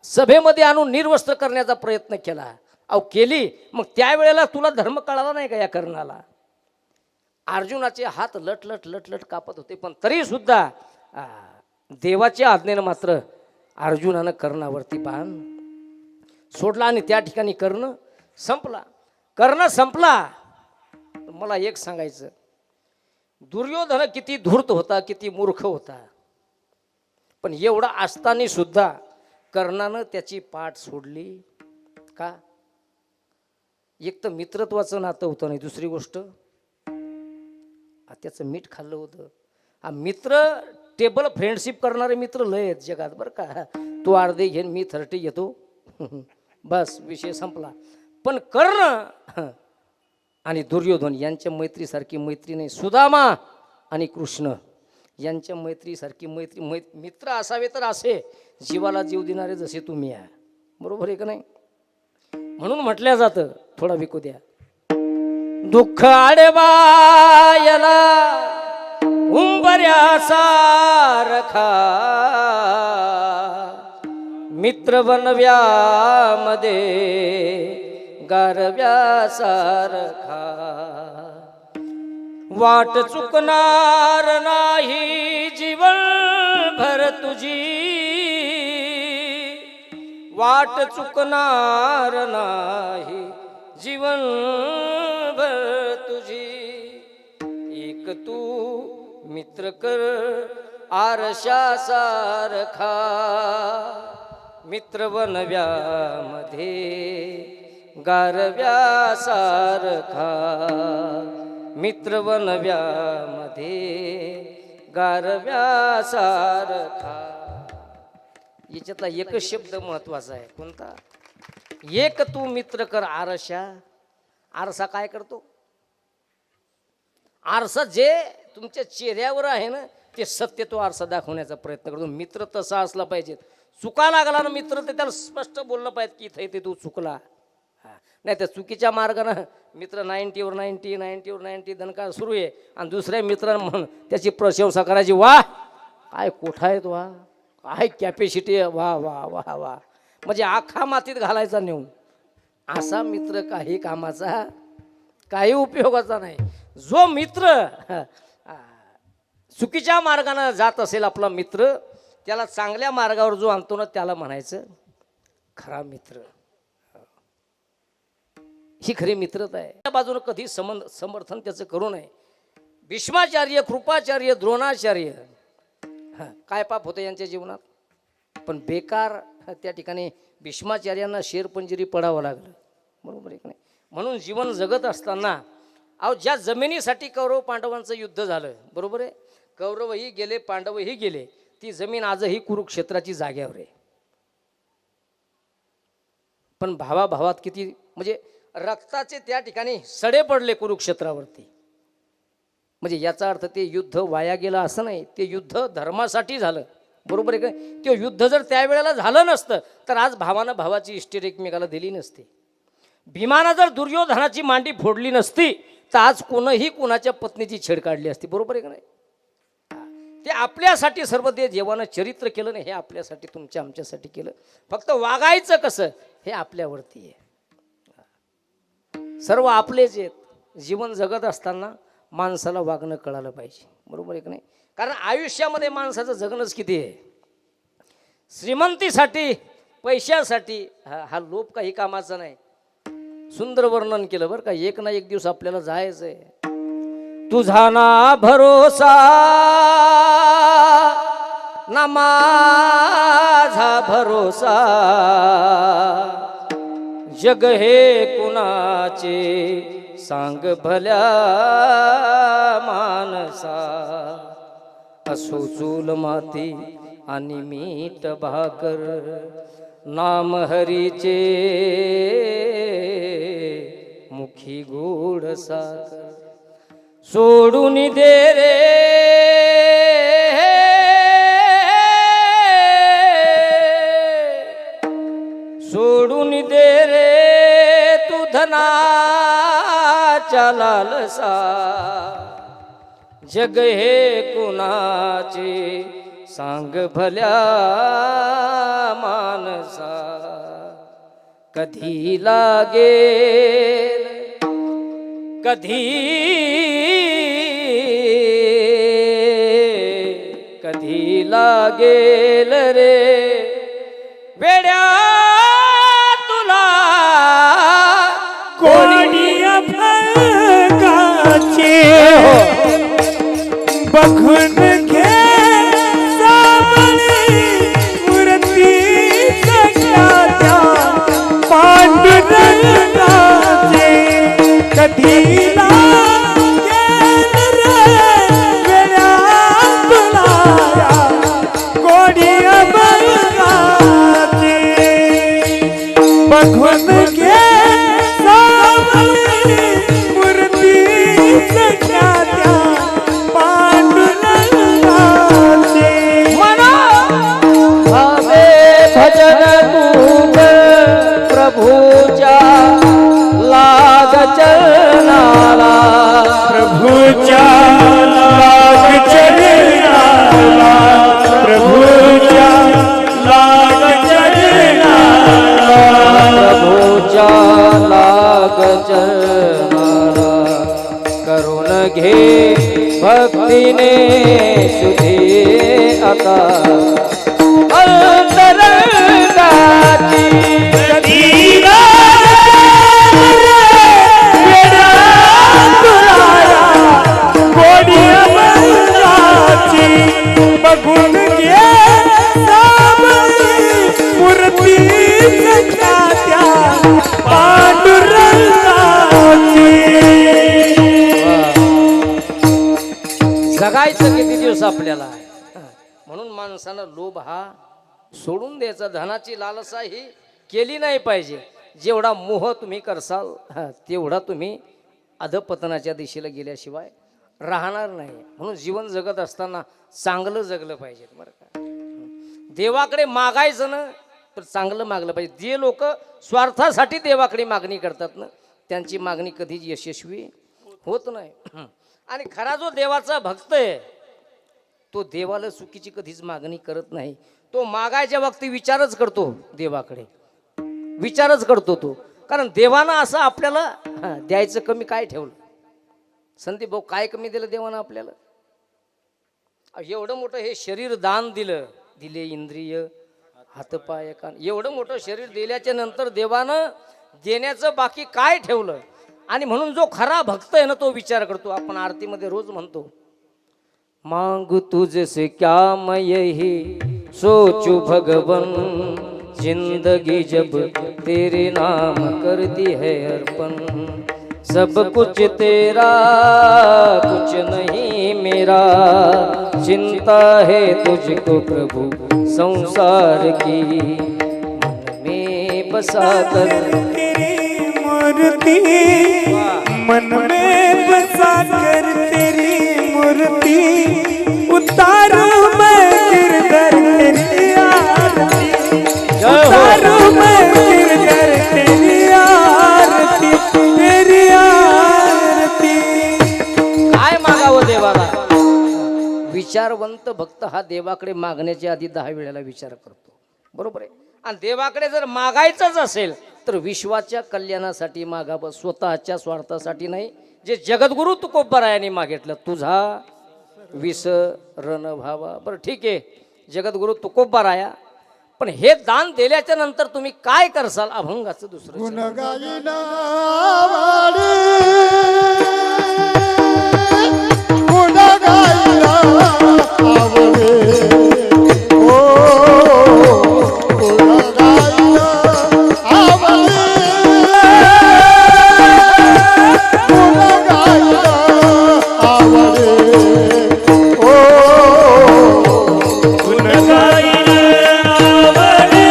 सभेमध्ये आणून निर्वस्त्र करण्याचा प्रयत्न केला. अहो केली, मग त्यावेळेला तुला धर्म कळाला नाही का या कर्णाला? अर्जुनाचे हात लटलट लटलट कापत होते, पण तरी सुद्धा देवाच्या आज्ञेनं मात्र अर्जुनानं कर्णावरती बाण सोडला आणि त्या ठिकाणी कर्ण संपला. मला एक सांगायचं, दुर्योधन किती धूर्त होता, किती मूर्ख होता, पण एवढा असताना सुद्धा कर्णानं त्याची पाठ सोडली का? एक तर मित्रत्वाचं नातं होतं, नाही दुसरी गोष्ट त्याचं मीठ खाल्लं होतं. हा मित्र टेबल फ्रेंडशिप करणारे मित्र लय आहेत जगात बरं का. तू अर्धे घेन मी 30 घेतो बस विषय संपला. पण कर्ण आणि दुर्योधन यांच्या मैत्रीसारखी मैत्री नाही. सुदामा आणि कृष्ण यांच्या मैत्रीसारखी मित्र असावे तर असे जीवाला जीव देणारे जसे तुम्ही आहे. बरोबर आहे का नाही? म्हणून म्हटल्या जातं, थोडा विकू द्या, दुःख आडवायला उंबऱ्यासारखा मित्र बनव्यामध्ये गारव्यासारखा वाट चुकणार नाही जीवन भर तुझी, वाट चुकणार नाही जीवन भर तुझी. एक तू मित्र कर आरशासारखा मित्र बनव्यामध्ये गारव्यासारखा मित्र बनव्यामध्ये गारव्यासारखा. याच्यातला एकच शब्द महत्वाचा आहे, कोणता? एक तू मित्र कर आरशा. आरसा काय करतो? आरसा जे तुमच्या चेहऱ्यावर आहे ना ते सत्य तो आरसा दाखवण्याचा प्रयत्न करतो. मित्र तसा असला पाहिजे. चुका लागला ना मित्र तर त्याला स्पष्ट बोललं पाहिजे की इथे ते तू चुकला. नाही तर चुकीच्या मार्गानं मित्र 90वर 90 दणका सुरू आहे आणि दुसऱ्या मित्रानं म्हणून त्याची प्रशंसा करायची, वा काय कोठा आहे तो, वा काय कॅपॅसिटी आहे, वा वा वा वा, म्हणजे आखा मातीत घालायचा नेऊन. असा मित्र काही कामाचा, काही उपयोगाचा नाही. जो मित्र चुकीच्या मार्गाने जात असेल आपला मित्र, त्याला चांगल्या मार्गावर जो आणतो ना त्याला म्हणायचं खरा मित्र. ही खरी मित्रता आहे. त्या बाजूने कधी समर्थन त्याचं करू नये. भीष्माचार्य, कृपाचार्य, द्रोणाचार्य काय पाप होतं यांच्या जीवनात, पण बेकार त्या ठिकाणी भीष्माचार्यांना शेरपंजिरी पडावं लागलं. बरोबर आहे की नाही? म्हणून जीवन जगत असताना अहो ज्या जमिनीसाठी कौरव पांडवांचं युद्ध झालं, बरोबर आहे, कौरवही गेले पांडवही गेले, ती जमीन आजही कुरुक्षेत्राची जाग्यावर आहे. पण भावाभावात किती म्हणजे रक्ताचे त्या ठिकाणी सडे पडले कुरुक्षेत्रावरती. म्हणजे याचा अर्थ ते युद्ध वाया गेलं असं नाही, ते युद्ध धर्मासाठी झालं. बरोबर आहे का? ते युद्ध जर त्यावेळेला झालं नसतं तर आज भावानं भावाची इष्टीर एकमेकाला दिली नसती. भीमानं जर दुर्योधनाची मांडी फोडली नसती तर आज कोणीही कोणाच्या पत्नीची छेड काढली असती. बरोबर आहे का नाही? ते आपल्यासाठी सर्व ते देवानं चरित्र केलं नाही, हे आपल्यासाठी तुमच्या आमच्यासाठी केलं. फक्त वागायचं कसं हे आपल्यावरती आहे. सर्व आपलेच आहेत. जीवन जगत असताना माणसाला वागणं कळालं पाहिजे. बरोबर आहे का नाही? कारण आयुष्यामध्ये माणसाचं जगणंच किती आहे. श्रीमंतीसाठी, पैशासाठी हा लोभ काही कामाचा नाही. सुंदर वर्णन केलं बरं का. एक ना एक दिवस आपल्याला जायचं आहे. तुझा ना भरोसा ना माझा भरोसा, जग हे कुणाचे सांग भल्या मानसा. असो चूल माती आणि मीठ भाकर, नाम हरीचे मुखी गोड साखर. सोडून दे रे सोडून दे रे तू धनाच्या लालसा, जग हे कुणाचे सांग भल्या मानसा कधी लागेल कधी लागेल रे वेड्या तुला कोणी अभंगाचे बघून घे सावली मूर्ती सगळ्याच्या पांडुरंगाचे कधी लागेल रे वेड्या तुला कोणी अभंगाचे बघून घे सावली मूर्ती सगळ्याच्या पांडुरंगाचे मना भावे भजन तूग प्रभूच्या लाग चरणाला प्रभूच्या लाग चरणाला प्रभूच्या लाग चरणाला प्रभूच्या लाग चरणाला करून घे भक्तीने सुधे आता अंतरंगाची कधी लागेल वेड्या तुला कोणी अभंगाची बघून घे सावली मूर्ती सगळ्याच्या पांडुरंगाची जगायचं किती दिवस आपल्याला म्हणून माणसानं लोभ हा सोडून द्यायचा धनाची लालसा ही केली नाही पाहिजे जेवढा मोह तुम्ही करसाल तेवढा तुम्ही अधपतनाच्या दिशेला गेल्याशिवाय राहणार नाही म्हणून जीवन जगत असताना चांगलं जगलं पाहिजे बरं का देवाकडे मागायचं ना तर चांगलं मागलं पाहिजे जे लोक स्वार्थासाठी देवाकडे मागणी करतात ना त्यांची मागणी कधीच यशस्वी होत नाही आणि खरा जो देवाचा भक्त आहे तो देवाला चुकीची कधीच मागणी करत नाही तो मागायच्या वक्ती विचारच करतो देवाकडे विचारच करतो तो कारण देवानं असं आपल्याला द्यायचं कमी काय ठेवलं संदीप भाऊ काय कमी दिलं देवानं आपल्याला एवढं मोठं हे शरीर दान दिले इंद्रिय हातपाय कान एवढं मोठं शरीर दिल्याच्या नंतर देवानं देण्याचं बाकी काय ठेवलं आणि म्हणून जो खरा भक्त आहे ना तो विचार करतो आपण आरतीमध्ये रोज म्हणतो मांगू तुझसे क्या मैं यही सोचू भगवन जिंदगी जब तेरे नाम करती है अर्पण सब कुछ तेरा कुछ नहीं मेरा चिंता है तुझको प्रभु संसार की मन में बसा कर तेरी मूर्ति मन में बसा कर तेरी मूर्ति उतारू मैं गिरधर तेरी आरती उतारू मैं गिरधर तेरी आरती तेरी आरती काय मागावं देवाला विचारवंत भक्त हा देवाकडे मागण्याच्या आधी 10 वेळेला विचार करतो बरोबर आहे आणि देवाकडे जर मागायचंच असेल तर विश्वाच्या कल्याणासाठी मागावं स्वतःच्या स्वार्थासाठी नाही जे जगद्गुरु तुकोबरायाने मागितलं तुझा विसरण व्हावा बरं ठीक आहे जगद्गुरु तुकोबराया पण हे दान दिल्याच्या नंतर तुम्ही काय करसाल अभंगाचं दुसरं गुण चरण. गायिना वाडे गुण गायिना आवडे ओ गुण गायिना आवडे गुण गायिना आवडे ओ गुण गायिना आवडे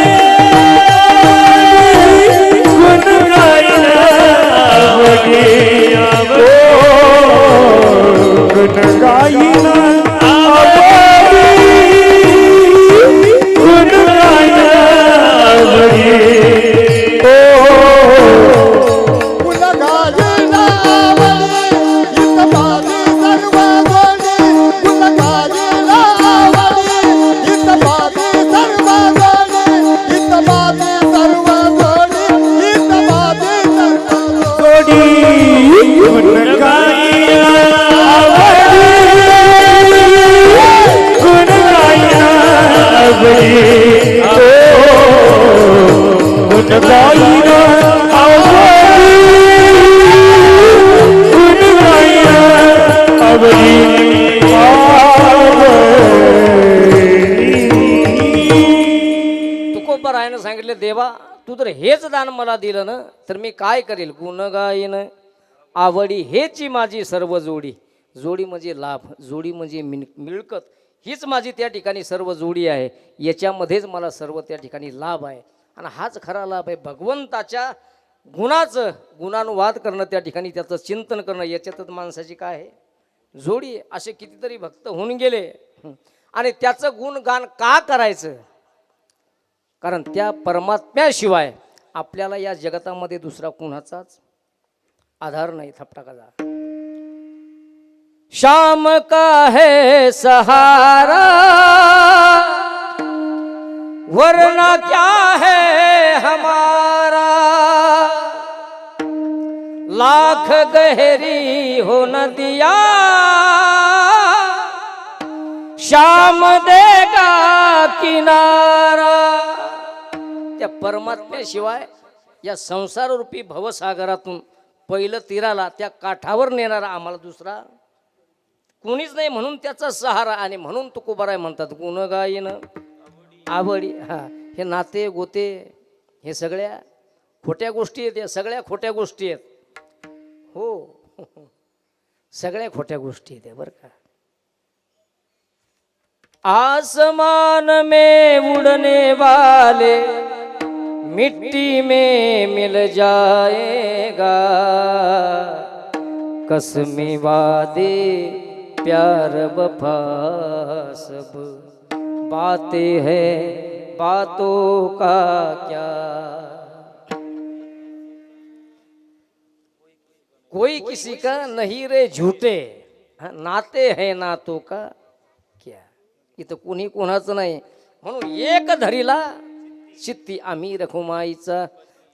गुण गायिना आवडे देवा तू जर हेच दान मला दिलं ना तर मी काय करेल. गुण गाईन आवडी हेची माझी सर्व जोडी. जोडी म्हणजे लाभ, जोडी म्हणजे मिळकत, हीच माझी त्या ठिकाणी सर्व जोडी आहे. याच्यामध्येच मला सर्व त्या ठिकाणी लाभ आहे. आणि हाच खरा लाभ आहे. भगवंताच्या गुणाचं गुणानुवाद करणं, त्या ठिकाणी त्याचं चिंतन करणं, याच्यातच माणसाची काय आहे जोडी आहे. असे कितीतरी भक्त होऊन गेले. आणि त्याचं गुणगान का करायचं? कारण त्या परमात्म्याशिवाय आपल्याला या जगतामध्ये दुसरा कुणाचाच आधार नाही. थपटाकाचा शाम का है सहारा वरना क्या है हमारा. लाख गहरी हो नदिया शाम देगा किनारा. त्या परमात्म्याशिवाय या संसाररूपी भवसागरातून पहिलं तीराला, त्या काठावर नेणारा आम्हाला दुसरा कोणीच नाही. म्हणून त्याचा सहारा. आणि म्हणून तुकोबाराय म्हणतात गुण गायन आवडी. हा, हे नाते गोते हे सगळ्या खोट्या गोष्टी आहेत. या सगळ्या खोट्या गोष्टी आहेत. हो, सगळ्या खोट्या गोष्टी आहेत बरं का. आसमान में उड़ने वाले मिट्टी में मिल जाएगा. कसमें वादे प्यार वफा सब बातें हैं बातों का क्या. कोई किसी का नहीं रे झूठे, नाते हैं नातों का क्या. इथं कुणी कोणाचं नाही. म्हणून एक धरीला चित्ती आम्ही रखुमाईचा.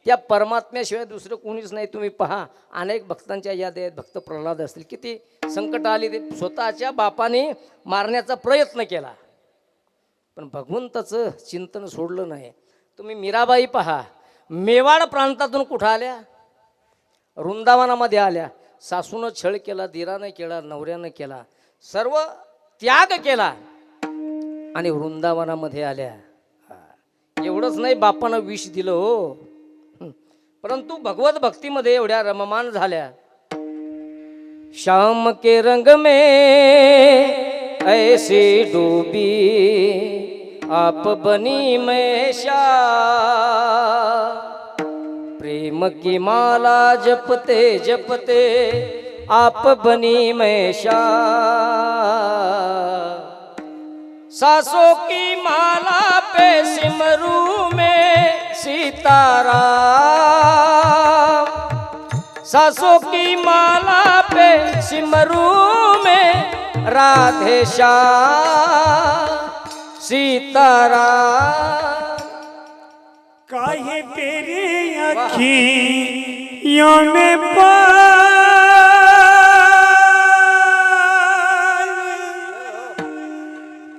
त्या परमात्म्याशिवाय दुसरं कोणीच नाही. तुम्ही पहा, अनेक भक्तांच्या याद आहेत. भक्त प्रल्हाद असतील, किती संकट आली, ते स्वतःच्या बापाने मारण्याचा प्रयत्न केला, पण भगवंताचं चिंतन सोडलं नाही. तुम्ही मीराबाई पहा, मेवाड प्रांतातून कुठं आल्या? वृंदावनामध्ये आल्या. सासूनं छळ केला, दिरानं केला, नवऱ्यानं केला, सर्व त्याग केला आणि वृंदावनामध्ये आल्या. एवढंच नाही, बापानं विष दिलं हो, परंतु भगवत भक्तीमध्ये एवढ्या रममान झाल्या. शाम के रंग में ऐसी डूबी आप बनी मैं शाह. प्रेम की माला जपते जपते आप बनी मैं शाह. सासों की माला पे सिमरू में सीताराम. सासों की माला पे सिमरू में राधे श्याम सीताराम. काहे तेरी अखियों में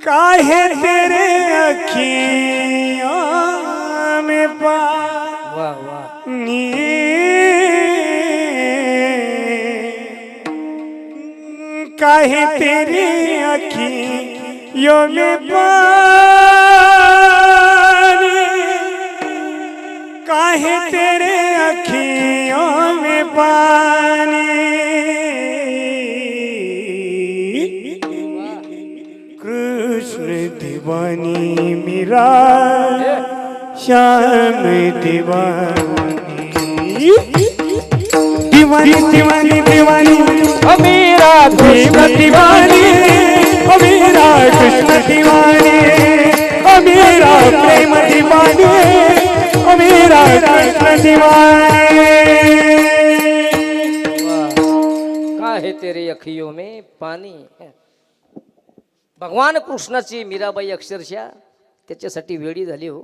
काहे तेरे अखियों में वाह वाह. काहे तेरी अखियों में काहे तेरे अखियों में पानी. कृष्ण दीवानी मेरा श्याम दीवानी. दीवानी दीवानी दीवानी ओ मेरा कृष्ण दीवानी. ओ मेरा कृष्ण दीवानी. ओ मेरा प्रेम दीवानी. ओ मेरा कृष्ण दीवानी. काहे तेरे अखियों में पाणी. भगवान कृष्णाची मीराबाई अक्षरशः त्याच्यासाठी वेडी झाली हो.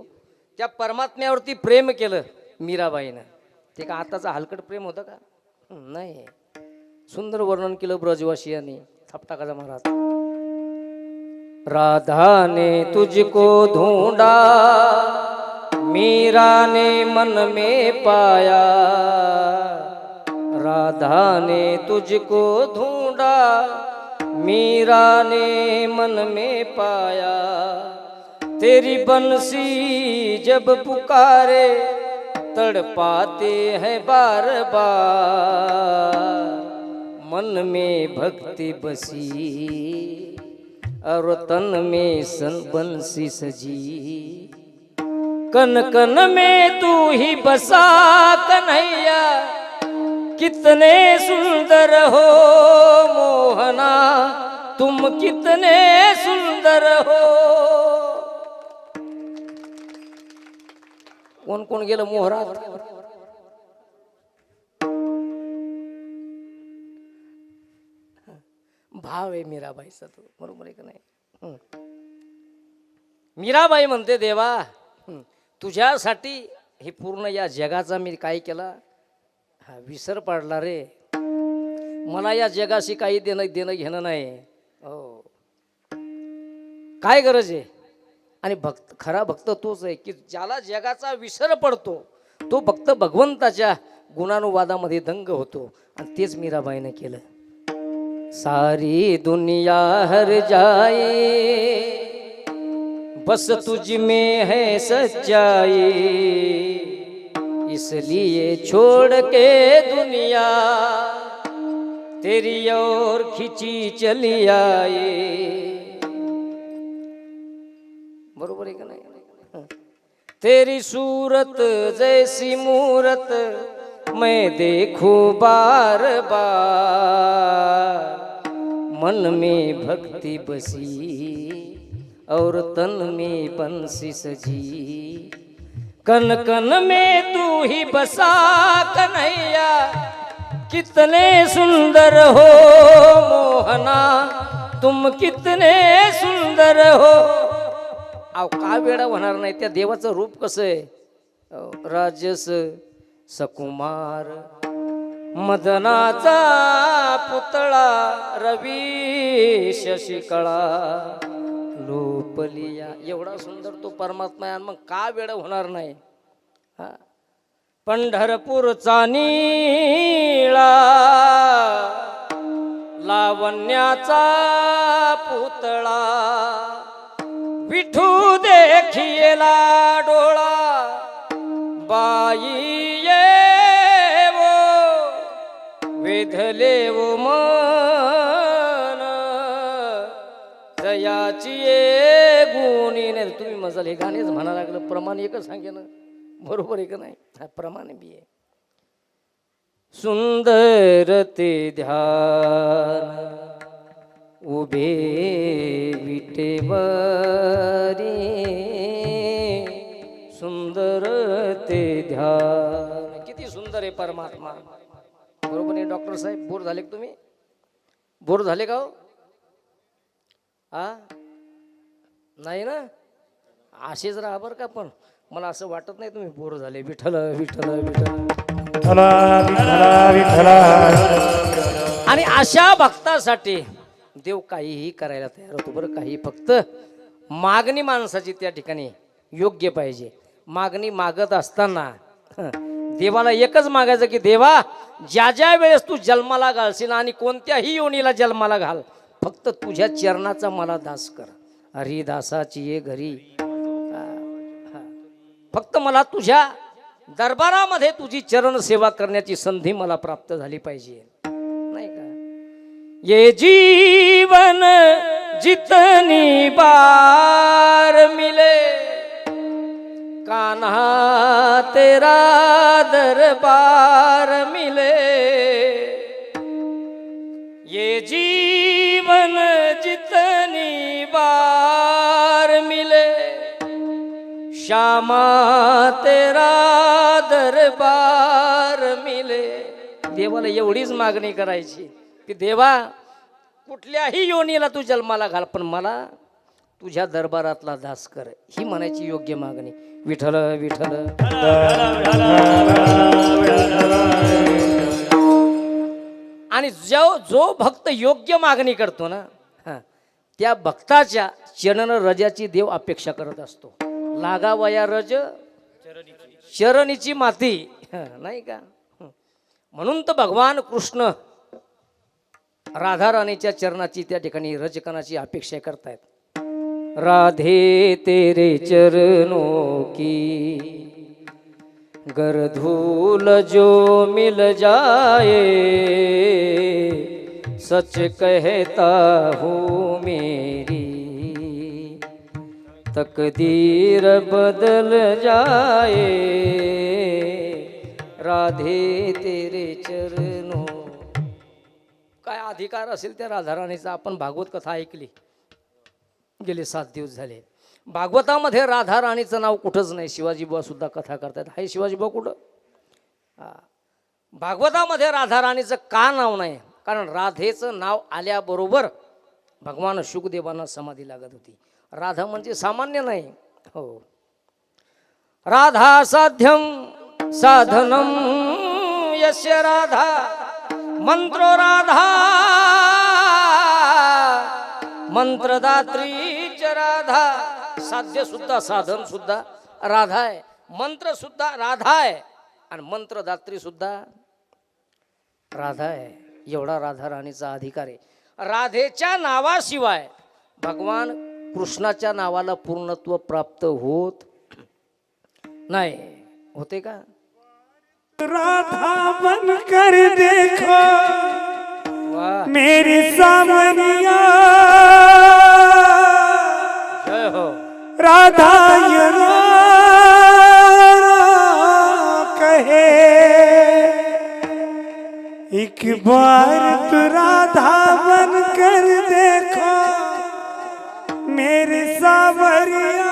त्या परमात्म्यावरती प्रेम केलं मीराबाईनं. ते का आताचा हलकट प्रेम होतं का? नाही. सुंदर वर्णन केलं ब्रजवासियांनी. थपटाकाचा महाराज. राधा ने तुझको ढूंढा मीरा ने मन में पाया. राधा ने तुझको ढूंढा मीरा ने मन में पाया. तेरी बंसी जब पुकारे तड़पाते हैं बार बार, मन में भक्ति बसी और तन में सन बंसी सजी, कन कन में तू ही बसा कन्हैया, कितने सुंदर हो मोहना तुम कितने सुंदर हो। कोण कोण गेलं मोहरात? भाव आहे मीराबाईचा तो, बरोबर आहे का नाही? मीराबाई म्हणते देवा तुझ्यासाठी हे पूर्ण या जगाचा मी काय केला, हा विसर पाडला रे, मला या जगाशी काही देणं घेणं नाही. हो काय गरज आहे? आणि भक्त खरा भक्त तोच आहे की ज्याला जगाचा विसर पडतो, तो भक्त भगवंताच्या गुणानुवादामध्ये दंग होतो. आणि तेच मीराबाईने केलं. सारी दुनिया हर जाए बस तुझ में है सच्चाई, इसलिए छोड़ के दुनिया तेरी ओर खिंची चली आए. बरोबर आहे का नाही? तेरी सूरत जैसी मूरत मैं देखूं बार बार, मन में भक्ति बसी और तन में बंसी सजी, कन कन में तू ही बसा कन्हैया, कितने सुंदर हो मोहना तुम कितने सुंदर हो. अहो का वेडा होणार नाही? त्या देवाचं रूप कसं आहे? राजस सकुमार मदनाचा पुतळा, रवी शशिकळा लोपलिया. एवढा सुंदर तो परमात्मा आहे. मग का वेड होणार नाही? हा पंढरपूरचा नीळा लावण्याचा पुतळा, विठू देखिएला डोळा, बाई ये वो वेधले वो मन, जयाची ये गुणी. नाही तुम्ही मजाल हे गाणेच म्हणा लागलं. प्रमाण एकच सांगे ना, बरोबर आहे का नाही? हा प्रमाण बी आहे. सुंदर ते ध्यान उभे विटेवरी, सुंदर ते ध्यान. किती सुंदर आहे परमात्मा. बरोबर आहे डॉक्टर साहेब? बोर झाले का तुम्ही? बोर झाले का हो? हा नाही ना? असेच राहा बरं का. पण मला असं वाटत नाही तुम्ही बोर झाले. विठ्ठल विठ्ठल विठ्ठल. विठ्ठला विठ्ठला विठ्ठला. आणि अशा भक्तासाठी देव काहीही करायला तयार होतो बरं. काही फक्त मागणी माणसाची त्या ठिकाणी योग्य पाहिजे. मागणी मागत असताना देवाला एकच मागायचं की देवा ज्या ज्या वेळेस तू जन्माला घालशील आणि कोणत्याही योनीला जन्माला घाल, फक्त तुझ्या चरणाचा मला दास कर. हरिदासाची ये घरी, फक्त मला तुझ्या दरबारामध्ये तुझी चरण सेवा करण्याची संधी मला प्राप्त झाली पाहिजे. नाही का? ये जीवन जितनी बार मिले कान्हा तेरा दरबार मिले, ये जीवन जितनी बार मिले श्यामा तेरा दरबार मिले. देवाला एवढीच मागणी करायची की देवा कुठल्याही योनीला तू जन्माला घाल, पण मला तुझ्या दरबारातला दास कर. ही म्हणायची योग्य मागणी. विठ्ठल विठ्ठल. आणि जो भक्त योग्य मागणी करतो ना, त्या भक्ताच्या चरण रजाची देव अपेक्षा करत असतो. लागावया रज चरणीची माती, नाही का? म्हणून तर भगवान कृष्ण राधा राणीच्या चरणाची त्या ठिकाणी रजकणाची अपेक्षा करतायत. राधे तेरे चरणों की गर धूल जो मिल जाए, सच कहता हूँ मेरी तकदीर बदल जाए, राधे तेरे चरणों. काय अधिकार असेल त्या राधाराणीचा. आपण भागवत कथा ऐकली, गेले 7 दिवस झाले. भागवतामध्ये राधा राणीचं नाव कुठंच नाही. शिवाजी बुवा सुद्धा कथा करतात. हाय शिवाजी बुवा कुठं? भागवतामध्ये राधा राणीचं का नाव नाही? कारण राधेचं नाव आल्याबरोबर भगवान शुकदेवांना समाधी लागत होती. राधा म्हणजे सामान्य नाही. हो, राधा साध्यम साधनम यस्य राधा मंत्रो राधा मंत्रदात्रीच राधा. साध्य सुद्धा साधन सुद्धा राधा आहे, मंत्र सुद्धा राधा आहे आणि मंत्रदात्री सुद्धा राधा आहे. एवढा राधा राणीचा अधिकार आहे. राधेच्या नावाशिवाय भगवान कृष्णाच्या नावाला पूर्णत्व प्राप्त होत नाही. होते का? राधा बनकर देखो वाह, मेरी सावरिया, जय हो. राधा यरा कहे, एक बार तो राधा बनकर देखो मेरी सावरिया,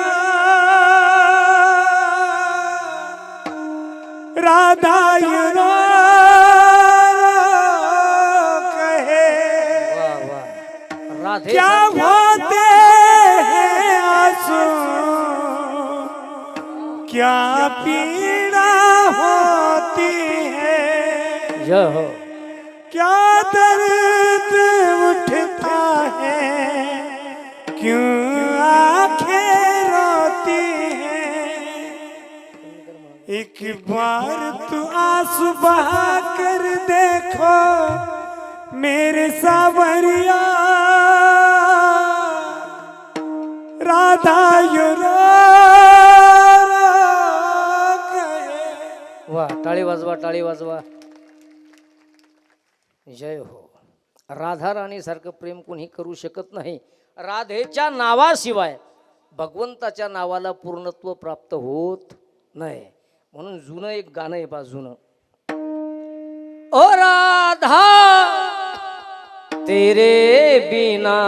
राधा यरा कहे. वाह वाह. राधे क्या होते हैं आंसू, क्या पीड़ा होती है, जय हो. क्या दर्द उठता है, क्यों आंखें रोती हैं. एक बार तू आंसू बहा कर देखो मेरे सावरिया, राधा युरा कहे. वाह, टाळी वाजवा, टाळी वाजवा. जय हो. राधा राणी सारखं प्रेम कोणी करू शकत नाही. राधेच्या नावाशिवाय भगवंताच्या नावाला पूर्णत्व प्राप्त होत नाही. म्हणून जुनं एक गाणं आहे बा, जुनं. ओ राधा तेरे बिना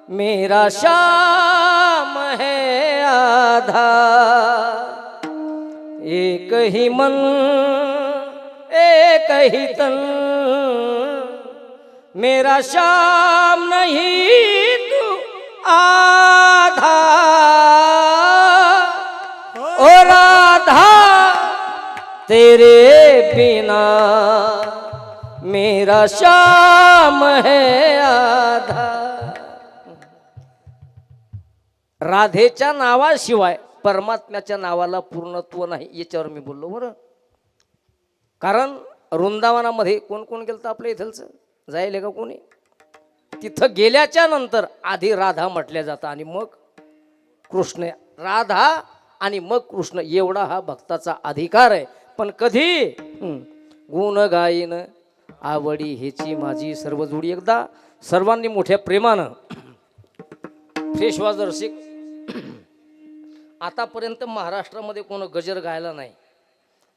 मेरा शाम है आधा, एक ही मन एक ही तन, मेरा शाम नहीं तू आधा. ओ राधा तेरे बिना मेरा शाम है आधा. राधेच्या नावाशिवाय परमात्म्याच्या नावाला पूर्णत्व नाही. याच्यावर मी बोललो बरं. कारण वृंदावनामध्ये कोण कोण गेलं तर आपल्या इथलचं जाईल का कोणी? तिथं गेल्याच्या नंतर आधी राधा म्हटल्या जातं आणि मग कृष्ण. राधा आणि मग कृष्ण एवढा हा भक्ताचा अधिकार आहे. पण कधी गुण गाईन आवडी हेची माझी सर्व जोडी. एकदा सर्वांनी मोठ्या प्रेमानं फेशवाज रसिक. आतापर्यंत महाराष्ट्रामध्ये कोण गजर गायला नाही.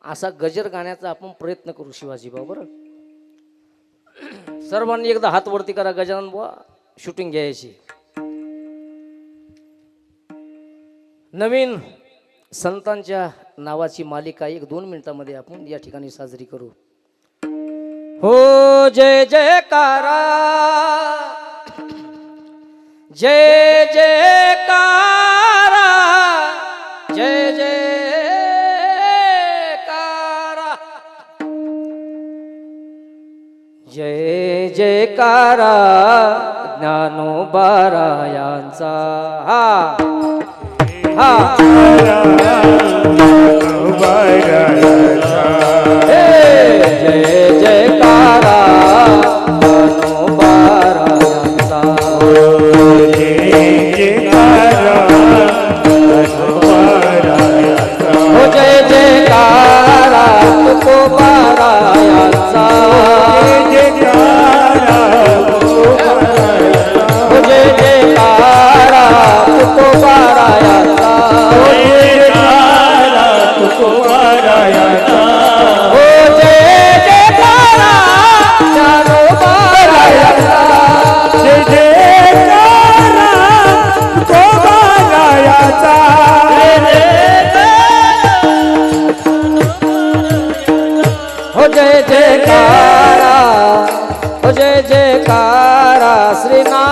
असा गजर गाण्याचा आपण प्रयत्न करू शिवाजी भाऊ. बरं, सर्वांनी एकदा हात वरती करा. गजानन बुवा शूटिंग घ्यायची. नवीन संतांच्या नावाची मालिका 1-2 मिनिटांमध्ये आपण या ठिकाणी साजरी करू. हो जय जयकारा, जय जयकारा, जय जयकारा, जय जयकारा ज्ञानोबारायांचा. हा हा जय जयकारा ज्ञानोबारायांचा.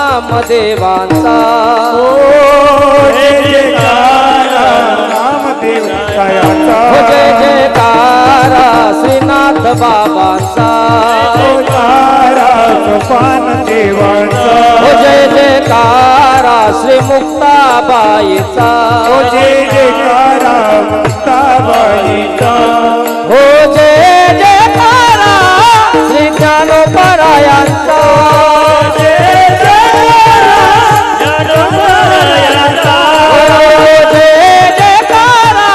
नामदेवांचा जय जयकारा नामदेव कायाचा हो जय जयकारा श्रीनाथ बाबांचा तारा सोपान देवाचा हो जय जयकारा श्री मुक्ताबाईचा जय जयकारा मुक्ताबाईचा हो जय जयकारा श्री ज्ञानोबरायांचा जय जयकारा ज्ञानोबरायांचा हो जय जयकारा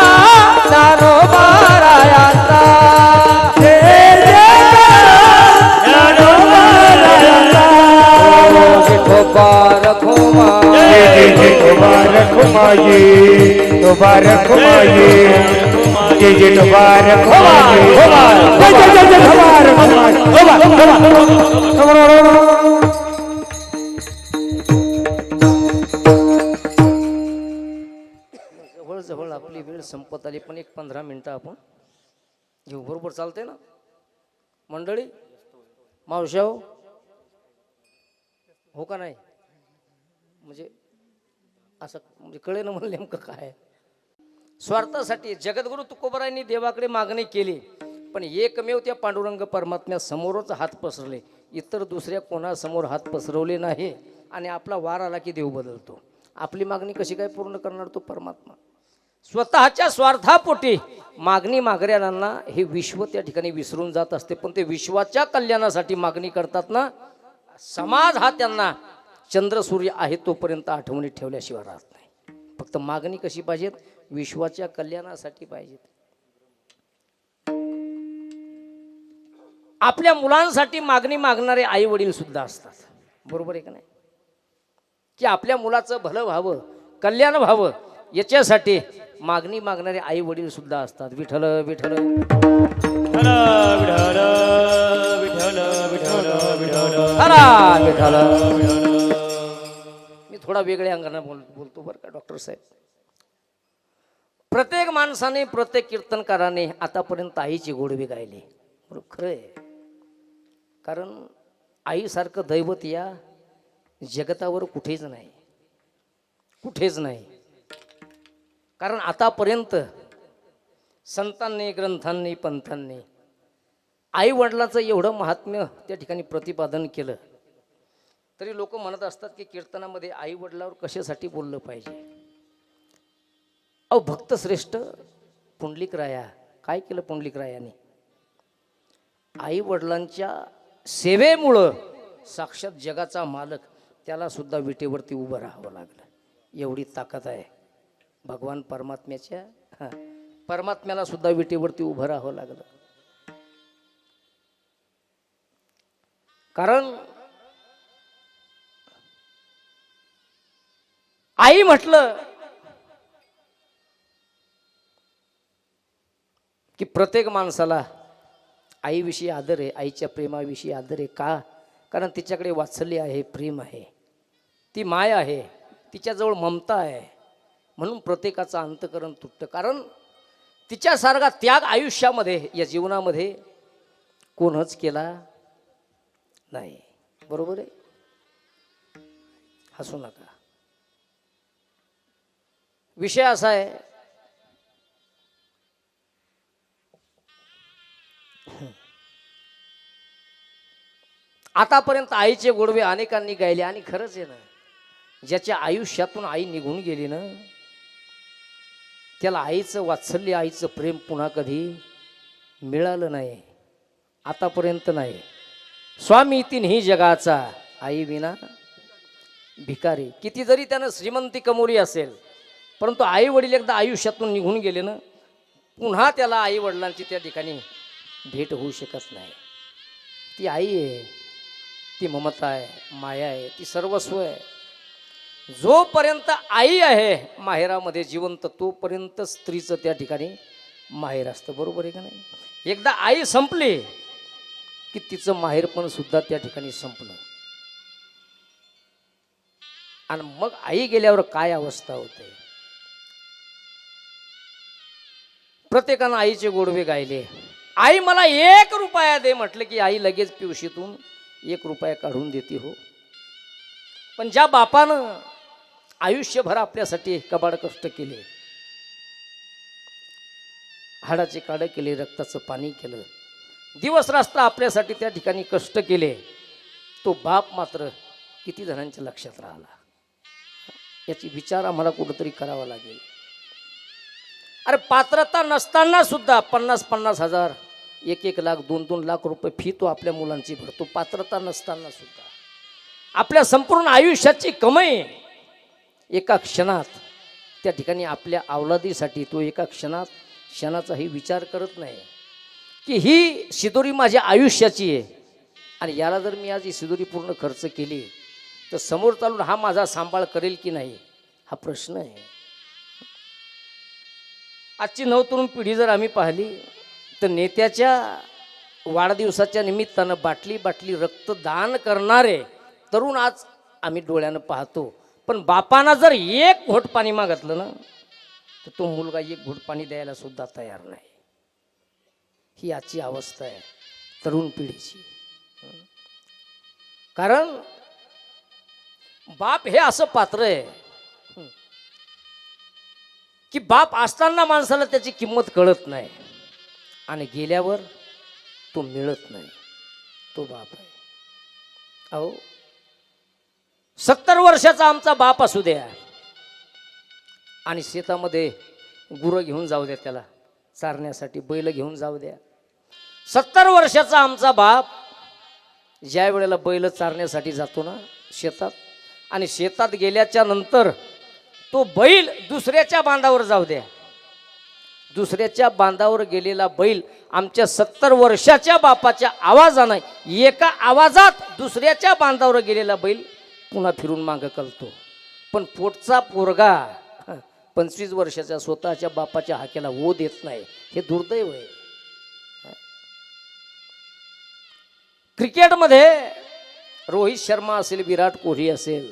ज्ञानोबरायांचा जय जयकारा ज्ञानोबरायांचा विठोबा रखुमा जय जय मुबारक माये मुबारक माये जय जय मुबारक माये जय जय जय जय मुबारक जवळ जवळ आपली वेळ संपत आली पण 15 मिनिटं आपण घेऊ बरोबर चालते ना मंडळी मावशा हो का नाही म्हणजे असं म्हणजे कळे ना मला नेमकं काय स्वार्थासाठी जगद्गुरु तुकोबरायांनी देवाकडे मागणी केली पण एकमेव त्या पांडुरंग परमात्म्या समोरच हात पसरले इतर दुसऱ्या कोणासमोर हात पसरवले नाही आणि आपला वार आला की देव बदलतो आपली मागणी कशी काय पूर्ण करणार तो परमात्मा स्वतःच्या स्वार्थापोटी मागणी मागणाऱ्यांना हे विश्व त्या ठिकाणी विसरून जात असते पण ते विश्वाच्या कल्याणासाठी मागणी करतात ना समाज हा त्यांना चंद्र सूर्य आहे तोपर्यंत आठवणीत ठेवल्याशिवाय राहत नाही फक्त मागणी कशी पाहिजेत विश्वाच्या कल्याणासाठी पाहिजेत आपल्या मुलांसाठी मागणी मागणारे आई वडील सुद्धा असतात बरोबर आहे का नाही की आपल्या मुलाचं भलं व्हावं कल्याण व्हावं याच्यासाठी मागणी मागणारे आई वडील सुद्धा असतात विठ्ठल विठ्ठल हरा विठ्ठल मी थोडा वेगळ्या अंगाने बोलतो बरं का डॉक्टर साहेब प्रत्येक माणसाने प्रत्येक कीर्तनकाराने आतापर्यंत आईची गोडवी गायली बरोबर खरं आहे कारण आईसारखं दैवत या जगतावर कुठेच नाही कुठेच नाही कारण आतापर्यंत संतांनी ग्रंथांनी पंथांनी आई वडिलाचं एवढं महात्म्य त्या ठिकाणी प्रतिपादन केलं तरी लोक म्हणत असतात की कीर्तनामध्ये आई वडिलावर कशासाठी बोललं पाहिजे अहो भक्त श्रेष्ठ पुंडलिक राया काय केलं पुंडलिक रायाने आई वडिलांच्या सेवेमुळं साक्षात जगाचा मालक त्याला सुद्धा विटेवरती उभं राहावं लागलं एवढी ताकद आहे भगवान परमात्म्याच्या परमात्म्याला सुद्धा विटेवरती उभं राहावं लागलं कारण आई म्हटलं की प्रत्येक माणसाला आईविषयी आदर आहे आईच्या प्रेमाविषयी आदर आहे का कारण तिच्याकडे वात्सल्य आहे प्रेम आहे ती माय आहे तिच्याजवळ ममता आहे म्हणून प्रत्येकाचं अंतकरण तुटतं कारण तिच्यासारखा त्याग आयुष्यामध्ये या जीवनामध्ये कोणच केला नाही बरोबर आहे हसू नका विषय असा आहे आतापर्यंत आईचे गोडवे अनेकांनी गायले आणि खरंच आहे ना ज्याच्या आयुष्यातून आई निघून गेली ना त्याला आईचं वात्सल्य आईचं प्रेम पुन्हा कधी मिळालं नाही आतापर्यंत नाही स्वामी तिन्ही जगाचा आई विना भिकारी किती जरी त्यानं श्रीमंती कमवली असेल परंतु आई वडील एकदा आयुष्यातून निघून गेले ना पुन्हा त्याला आई वडिलांची त्या ठिकाणी भेट होऊ शकत नाही ती आई आहे ती ममता आहे माया आहे ती सर्वस्व आहे जोपर्यंत आई आहे माहेरामध्ये जिवंत तोपर्यंत स्त्रीचं त्या ठिकाणी माहेर असतं बरोबर आहे का नाही एकदा आई संपली की तिचं माहेरपण सुद्धा त्या ठिकाणी संपलं आणि मग आई गेल्यावर काय अवस्था होते प्रत्येकानं आईचे गोडवे गायले आई मला 1 रुपया दे म्हटलं की आई लगेच पिवशीतून 1 रुपया काढून देते हो पण ज्या बापानं आयुष्यभर आपल्यासाठी कबाड कष्ट केले, हाडाचे काढे केले, रक्ताचं पाणी केलं, दिवस रात्र आपल्यासाठी त्या ठिकाणी कष्ट केले, तो बाप मात्र किती जणांच्या लक्षात राहिला याची विचार आम्हाला कुठंतरी करावा लागेल. अरे पात्रता नसताना सुद्धा 50-50 हजार, 1-1 लाख, 2-2 लाख रुपये फी तो आपल्या मुलांची भरतो. पात्रता नसताना सुद्धा आपल्या संपूर्ण आयुष्याची कमाई एका क्षणात त्या ठिकाणी आपल्या अवलादीसाठी तो एका क्षणाचाही विचार करत नाही की ही शिदोरी माझ्या आयुष्याची आहे आणि याला जर मी आज ही शिदोरी पूर्ण खर्च केली तर समोर चालून हा माझा सांभाळ करेल की नाही, हा प्रश्न आहे. आजची नवतरुण पिढी जर आम्ही पाहिली तर नेत्याच्या वाढदिवसाच्या निमित्तानं बाटली बाटली रक्तदान करणारे तरुण आज आम्ही डोळ्यानं पाहतो. पण बापानं जर 1 घोट पाणी मागितलं ना तर तो मुलगा 1 घोट पाणी द्यायला सुद्धा तयार नाही. ही आजची अवस्था आहे तरुण पिढीची. कारण बाप हे असं पात्र आहे की बाप असताना माणसाला त्याची किंमत कळत नाही आणि गेल्यावर तो मिळत नाही. तो बाप आहे. अहो 70 वर्षाचा आमचा बाप असू द्या आणि शेतामध्ये गुरं घेऊन जाऊ द्या, त्याला चारण्यासाठी बैल घेऊन जाऊ द्या. 70 वर्षाचा आमचा बाप ज्या वेळेला बैल चारण्यासाठी जातो ना शेतात, आणि शेतात गेल्याच्या नंतर तो बैल दुसऱ्याच्या बांधावर जाऊ द्या, दुसऱ्याच्या बांधावर गेलेला बैल आमच्या 70 वर्षाच्या बापाच्या आवाजानं एका आवाजात दुसऱ्याच्या बांधावर गेलेला बैल पुन्हा फिरून मागं कळतो. पण पोटचा पोरगा 25 वर्षाच्या स्वतःच्या बापाच्या हाकेला ओ देत नाही. हे दुर्दैव आहे. क्रिकेटमध्ये रोहित शर्मा असेल, विराट कोहली असेल,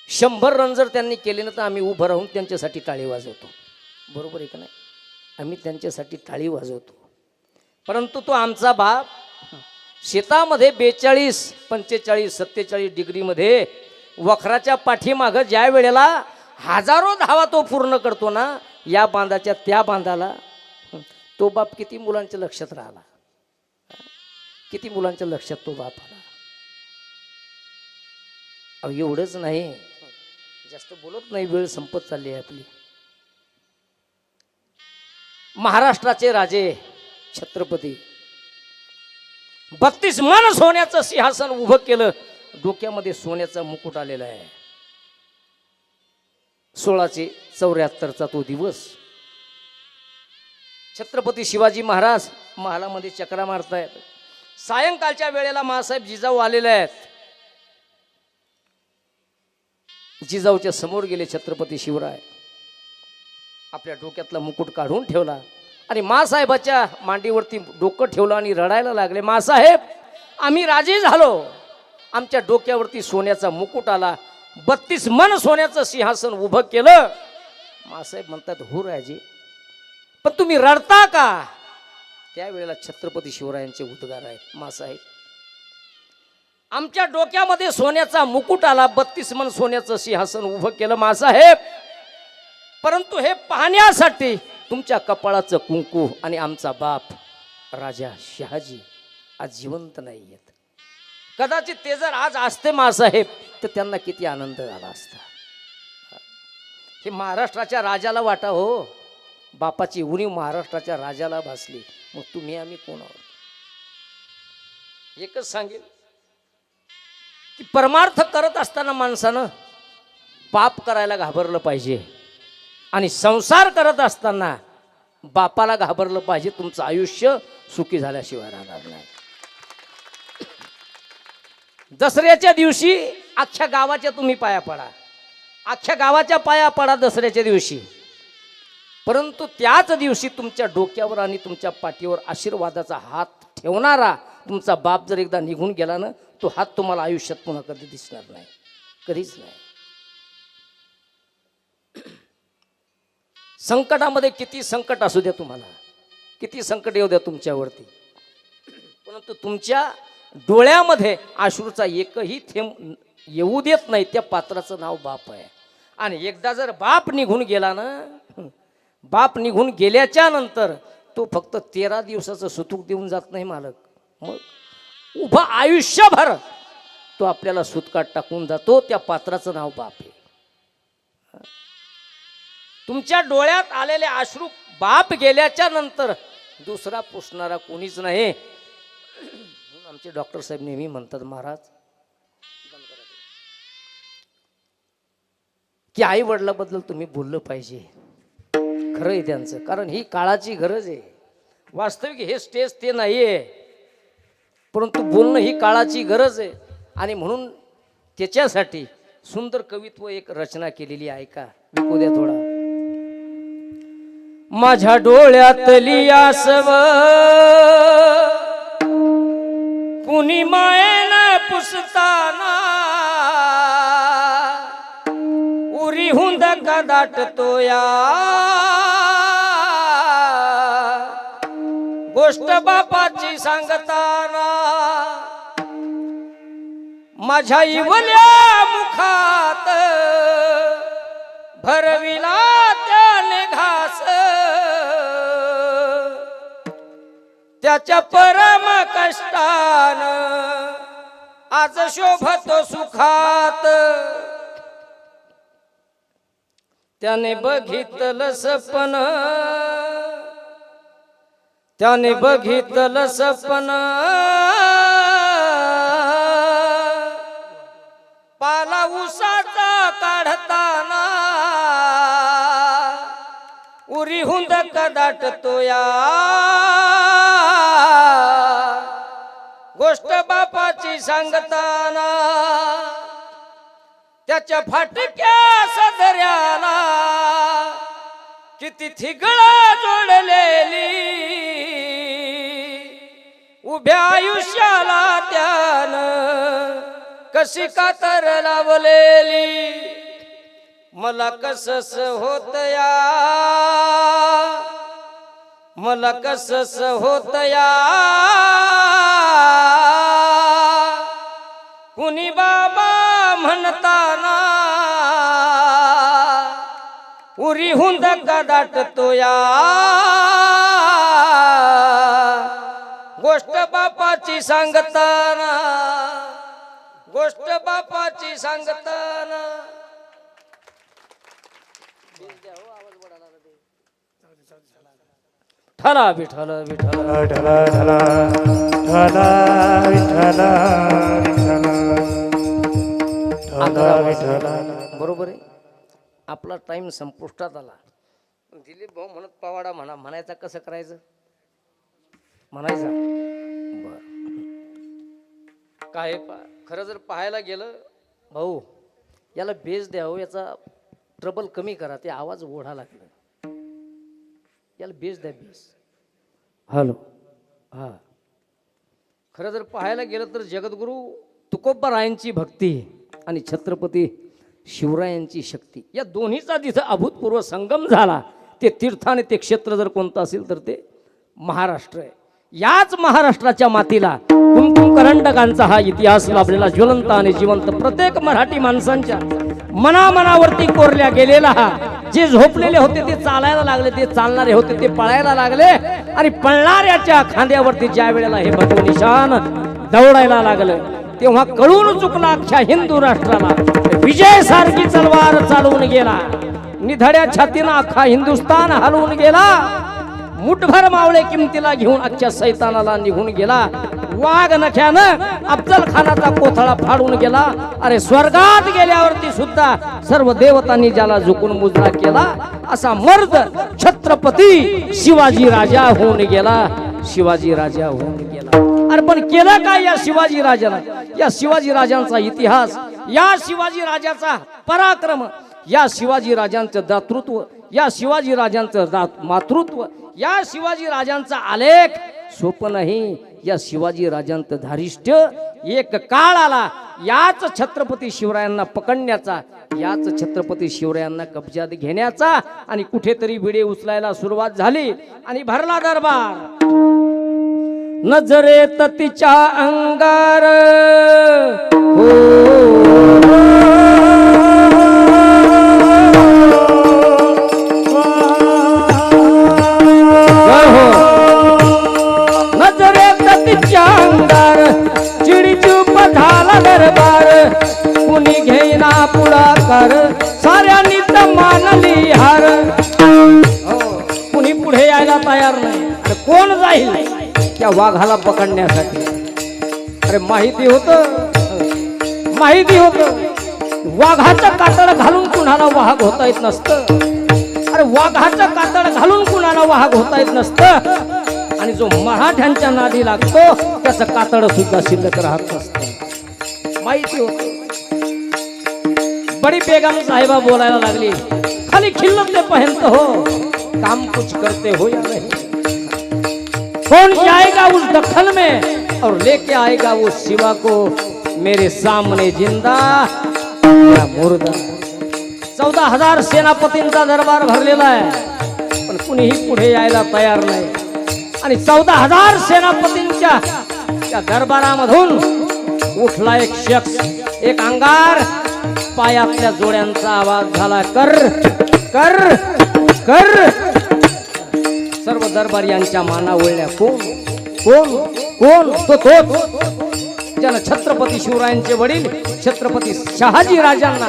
100 रन जर त्यांनी केले ना तर आम्ही उभं राहून त्यांच्यासाठी टाळी वाजवतो. बरोबर आहे का नाही? आम्ही त्यांच्यासाठी टाळी वाजवतो. परंतु तो आमचा बाप शेतामध्ये 42, 45, 47 डिग्रीमध्ये वखराच्या पाठीमागं ज्या वेळेला हजारो धावा तो पूर्ण करतो ना, या बांधाच्या त्या बांधाला, तो बाप किती मुलांच्या लक्षात राहिला, किती मुलांच्या लक्षात तो बाप आला. अहो एवढंच नाही, जास्त बोलत नाही, वेळ संपत चालली आहे आपली. महाराष्ट्राचे राजे छत्रपती 32 मन सोन्याचं सिंहासन उभं केलं, डोक्यामध्ये सोन्याचा मुकुट आलेला आहे. 1674चा तो दिवस. छत्रपती शिवाजी महाराज महालामध्ये चक्रा मारतायत. सायंकाळच्या वेळेला मासाहेब जिजाऊ आलेले आहेत. जिजाऊच्या समोर गेले छत्रपती शिवराय, आपल्या डोक्यातला मुकुट काढून ठेवला आणि मासाहेबाच्या मांडीवरती डोकं ठेवलं आणि रडायला लागले. मासाहेब, आम्ही राजे झालो, आमच्या डोक्यावरती सोन्याचा मुकुट आला, 32 मन सोन्याचं सिंहासन उभं केलं. मासाहेब म्हणतात, हो राजे, पण तुम्ही रडता का? त्यावेळेला छत्रपती शिवरायांचे उद्गार आहेत, मासाहेब, आमच्या डोक्यामध्ये सोन्याचा मुकुट आला, 32 मन सोन्याचं सिंहासन उभं केलं मासाहेब, परंतु हे पाहण्यासाठी तुमच्या कपाळाचं कुंकू आणि आमचा बाप राजा शहाजी आज जिवंत नाही आहेत. कदाचित ते जर आज असते मासाहेब तर त्यांना किती आनंद झाला असता. हे महाराष्ट्राच्या राजाला वाटा हो, बापाची उणीव महाराष्ट्राच्या राजाला भासली, मग तुम्ही आम्ही कोण आहोत? एकच सांगेल की परमार्थ करत असताना माणसानं पाप करायला घाबरलं पाहिजे आणि संसार करत असताना बापाला घाबरलं पाहिजे. तुमचं आयुष्य सुखी झाल्याशिवाय राहणार नाही. दसऱ्याच्या दिवशी अख्ख्या गावाच्या तुम्ही पाया पडा, अख्ख्या गावाच्या पाया पडा दसऱ्याच्या दिवशी, परंतु त्याच दिवशी तुमच्या डोक्यावर आणि तुमच्या पाठीवर आशीर्वादाचा हात ठेवणारा तुमचा बाप जर एकदा निघून गेला ना, तो हात तुम्हाला आयुष्यात पुन्हा कधी दिसणार नाही, कधीच नाही. संकटामध्ये किती संकट असू द्या तुम्हाला, किती संकट येऊ द्या तुमच्यावरती, परंतु तुमच्या डोळ्यामध्ये अश्रूचा एकही थेंब येऊ देत नाही, त्या पात्राचं नाव बाप आहे. आणि एकदा जर बाप निघून गेला ना, बाप निघून गेल्याच्या नंतर तो फक्त 13 दिवसाचं सुतूक देऊन जात नाही मालक, मग उभा आयुष्यभर तो आपल्याला सुतकाट टाकून जातो. त्या पात्राचं नाव बाप आहे. तुमच्या डोळ्यात आलेले अश्रू बाप गेल्याच्या नंतर दुसरा पुसणारा कोणीच नाही. आमचे डॉक्टर साहेब नेहमी म्हणतात, महाराज की आई वडिलाबद्दल तुम्ही बोललं पाहिजे. खरं आहे त्यांचं, कारण ही काळाची गरज आहे. वास्तविक हे स्टेज ते नाही आहे, परंतु बोलणं ही काळाची गरज आहे. आणि म्हणून त्याच्यासाठी सुंदर कवित्व एक रचना केलेली आहे. का विकू द्या थोडा. माझ्या डोळ्यातली आसव कुणी मायेनं पुसताना, उरी हुंद का दाटतो या गोष्ट बापाची सांगताना. माझ्या इवल्या मुखात भरविला त्याने घास, त्याच्या परम कष्टान आज शोभतो सुखात. त्याने बघितलं सपन, त्याने बघितलं सपन, पाला उसाचा काढताना, उरी हुंद दाटतो या गोष्ट बापाची सांगताना. त्याच्या फाटक्या सदऱ्याला किती थिगळा जोडलेली, उभ्या आयुष्याला त्यानं कशी कातर लावलेली. मला कसस होत या, मला कसस होत या, कुणी बाबा म्हणताना, उरी हुंद का दाटतो या गोष्ट बापाची सांगताना, गोष्ट बापाची सांगताना. ठला विठ्ठल विठ्ठल विठ्ठल ठला ठला विठ्ठल विठ्ठल. बरोबर आहे. आपला टाइम संपुष्टात आला. दिलीप भाऊ म्हणत पवाडा म्हणा, म्हणायचा कसं करायचं म्हणायचा. बर काय खरं जर पाहायला गेलं भाऊ, याला बेस द्यावं, याचा ट्रबल कमी करा, ते आवाज ओढा लागला. याला बेस द्या, बेस. हॅलो. हा, खरं जर पाहायला गेलं तर जगद्गुरु तुकोबारायांची भक्ती आणि छत्रपती शिवरायांची शक्ती या दोन्हीचा जिथं अभूतपूर्व संगम झाला, ते तीर्थ आणि ते क्षेत्र जर कोणतं असेल तर ते महाराष्ट्र आहे. याच महाराष्ट्राच्या मातीला कुमकुम करंडकांचा हा इतिहास लाभलेला ज्वलंत आणि जिवंत प्रत्येक मराठी माणसांच्या मनामनावरती कोरल्या गेलेला हा. जे झोपलेले होते ते चालायला लागले, ते चालणारे होते ते पळायला लागले, आणि पळणाऱ्याच्या खांद्यावरती ज्या वेळेला हे भगव निशान दौडायला लागलं, तेव्हा कळून चुकला अख्ख्या हिंदू राष्ट्राला. विजय सारखी तलवार चालवून गेला, निधड्या छातीनं अख्खा हिंदुस्तान हलवून गेला. मुठभर मावळे किमतीला घेऊन अख्ख्या सैतानाला निघून गेला. वाघ नख्यानं अफजल खानाचा कोथळा फाडून गेला. अरे स्वर्गात गेल्यावरती सुद्धा सर्व देवतांनी ज्याला झुकून मुजरा केला, असा मर्द छत्रपती शिवाजी राजा होऊन गेला. शिवाजी राजा होऊन गेला. अरे पण केलं काय या शिवाजी राजाला? या शिवाजी राजांचा इतिहास, या शिवाजी राजाचा पराक्रम, या शिवाजी राजांचं दातृत्व, या शिवाजी राजांचं मातृत्व, या शिवाजी राजांचा आलेख सोपं नाही. या शिवाजी राजांचं धारिष्ट्य एक काळ आला याच छत्रपती शिवरायांना पकडण्याचा, याच छत्रपती शिवरायांना कब्जात घेण्याचा, आणि कुठेतरी विडे उचलायला सुरुवात झाली आणि भरला दरबार. नजरेत तिच्या अंगार हो नजरेत तिच्या अंगार चिडीचूप झाला दरबार कुणी घेईना पुढाकार साऱ्यांनी तर मानली हार कुणी पुढे यायला तयार नाही अरे कोण जाईल त्या वाघाला पकडण्यासाठी अरे माहिती होत वाघाचं कातड घालून कुणाला वाघ होता येत नसतं अरे वाघाचं कातड घालून कुणाला वाघ होता येत नसतं आणि जो मराठ्यांच्या नादी लागतो त्याचं कातड सुद्धा शिल्लक राहत नसतं माहिती होत बड़ी बेगम साहिबा बोलायला लागली खाली खिल्लत से पहनते हो काम कुछ करते हो या नहीं कौन जाएगा उस दखल में और लेके आएगा वो शिवा को मेरे सामने जिंदा या मुर्दा 14,000 सेनापतींचा दरबार भरलेला आहे पण कुणीही पुढे यायला तयार नाही आणि 14,000 सेनापतींच्या त्या दरबारामधून उठला एक शख्स एक अंगार पायातल्या जोड्यांचा आवाज झाला कर कर कर सर्व दरबारियांच्या माना वळल्या कोण कोण कोण तोच ज्यानं छत्रपती शिवरायांचे वडील छत्रपती शहाजी राजांना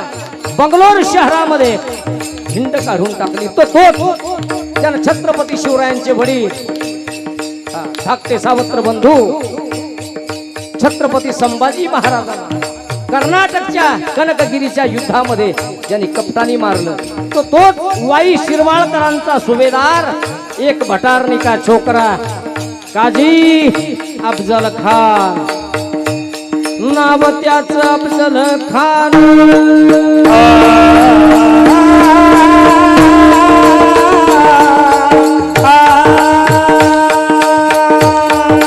बंगलोर शहरामध्ये हिंड काढून टाकली तोच ज्यानं छत्रपती शिवरायांचे वडील धाकटे सावत्र बंधू छत्रपती संभाजी महाराजांना कर्नाटकच्या कनकगिरीच्या युद्धामध्ये ज्यांनी कप्तानी मारलं तोच वाई शिरवाळकरांचा सुभेदार एक भटारणी का छोकरा काजी अफजल खान नाव त्याचं अफजल खान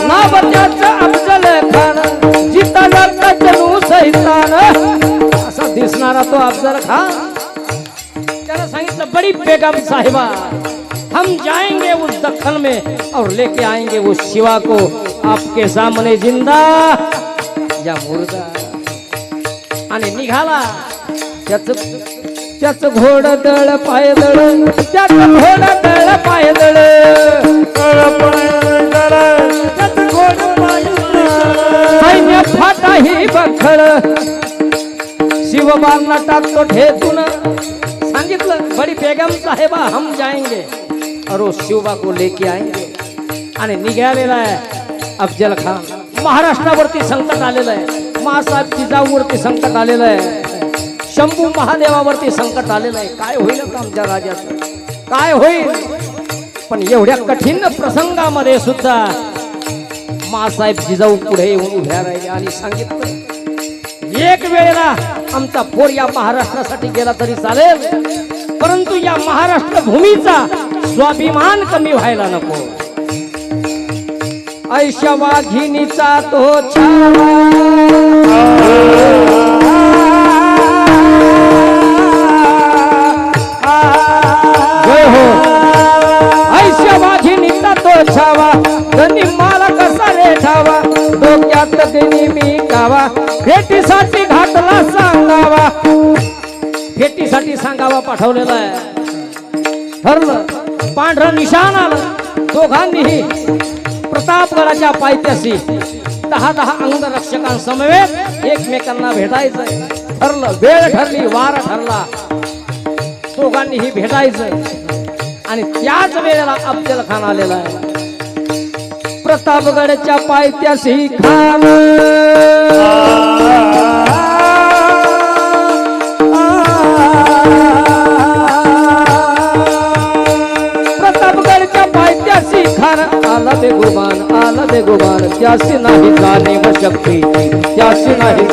नाव त्याचं अफजल खान जिता जाता जणू सैतान असा दिसणारा तो अफजल खान त्याला सांगितलं बड़ी बेगम साहिबा हम जाएंगे उस दखल में और लेके आएंगे उस शिवा को आपके सामने जिंदा या मुर्दा आणि निघाला त्याच घोड दळ पायदळ त्याच घोड दळ पायदळ सैन्य फाटा ही बखळ शिवबांना टाकतो ठेचून सांगितलं बड़ी बेगम साहेबा हम जाएंगे और उस शिवबा को लेके आएंगे आणि निघालेला आहे अफजल खान महाराष्ट्रावरती संकट आलेलं आहे मासाहेब जिजाऊवरती संकट आलेलं आहे शंभू महादेवावरती संकट आलेलं आहे काय होईल आमच्या राजाचं काय होईल पण एवढ्या कठीण प्रसंगामध्ये सुद्धा मासाहेब जिजाऊ पुढे येऊन उभ्या राहिले आणि सांगितलं एक वेळेला आमचा पोर या महाराष्ट्रासाठी गेला तरी चालेल परंतु या महाराष्ट्र भूमीचा स्वाभिमान कमी व्हायला नको ऐशा वाघिणीचा तो छावा ऐशा वाघिणीचा तो छावा धनी मला कसा रेठावा डोक्यात गणी मी गावा भेटीसाठी घातला सांगावा भेटीसाठी सांगावा पाठवलेला आहे ठरलं पांढरं निशाण आलं दोघांनीही प्रतापगडाच्या पायथ्याशी 10 अंगरक्षकांसमवेत एकमेकांना भेटायचं ठरलं वेळ ठरली वार ठरला दोघांनीही भेटायचं आणि त्याच वेळेला अफजल खान आलेला आहे प्रतापगडच्या पायथ्याशी खान आला बेगुमान त्याशी नाही जाणीव शक्ती त्याशी नाही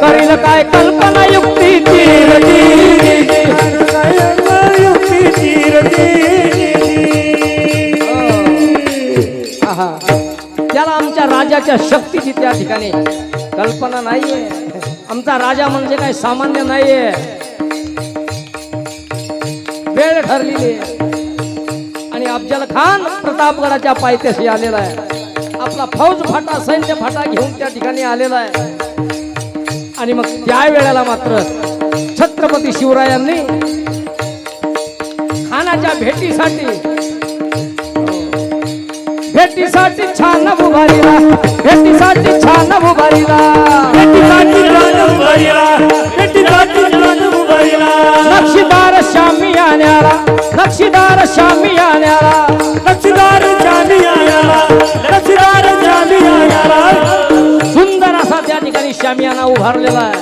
करील काय कल्पना युक्ती त्याला आमच्या राजाच्या शक्तीची त्या ठिकाणी कल्पना नाहीये आमचा राजा म्हणजे काय सामान्य नाहीये वेळ ठरलेली आहे आणि अफजल खान प्रतापगडाच्या पायथ्याशी आलेला आहे. आपला फौज फाटा सैन्य फाटा घेऊन त्या ठिकाणी आलेला आहे. आणि मग त्या वेळेला मात्र छत्रपती शिवरायांनी खानाच्या भेटीसाठी छान उभारीला, भेटीसाठी छान उभारीला, भेटीसाठी छान उभारीला, भेटीसाठी छान उभारीला. नक्षीदार शामियान्याला, नक्षीदार शामियान्याला, लक्षदार जामियाला, लक्षदार जामियाला. सुंदर असा त्या ठिकाणी शामियाना उभारलेला आहे.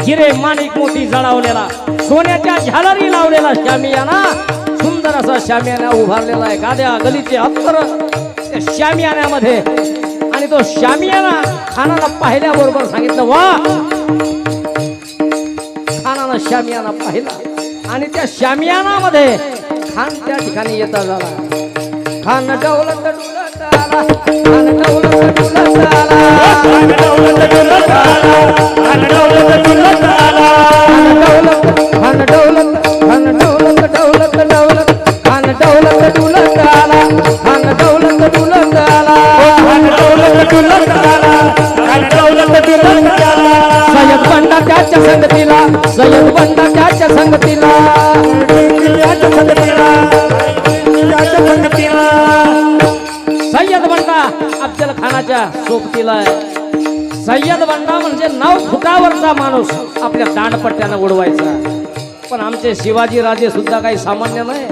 हिरे माणिक मोती जळावलेला, सोन्याच्या झालरी लावलेला शामियाना, सुंदर असा शामियाना उभारलेला आहे. गाद्या गलीचे अत्तर त्या शामियान्यामध्ये. आणि तो शामियाना खानाला पाहिल्याबरोबर सांगितलं वा. खानानं शामियाना पाहिला आणि त्या शामियानामध्ये खान त्या ठिकाणी येता झाला. खान डौलत डुलत आला, खान डौलत डुलत आला, खान दौलत डुलत आला, खान दौलत डुलत आला. खान डौलत, खान डौलत, डौलत डौलत, खान डौलत डुलत आला, खान डौलत डुलत आला, खान दौलत डुलत आला, खान दौलत डुलत आला. सय्यद बंडा त्याच्या संगतीला, सय्यद बंडा त्याच्या संगतीला, याच्या संगतीला, याच्या संगतीला. सय्यद बंडा अफजल खानाच्या सोबतीला आहे. सय्यद बंडा म्हणजे 9 फुटावरचा माणूस आपल्या दांडपट्ट्यानं उडवायचा. पण आमचे शिवाजी राजे सुद्धा काही सामान्य नाही.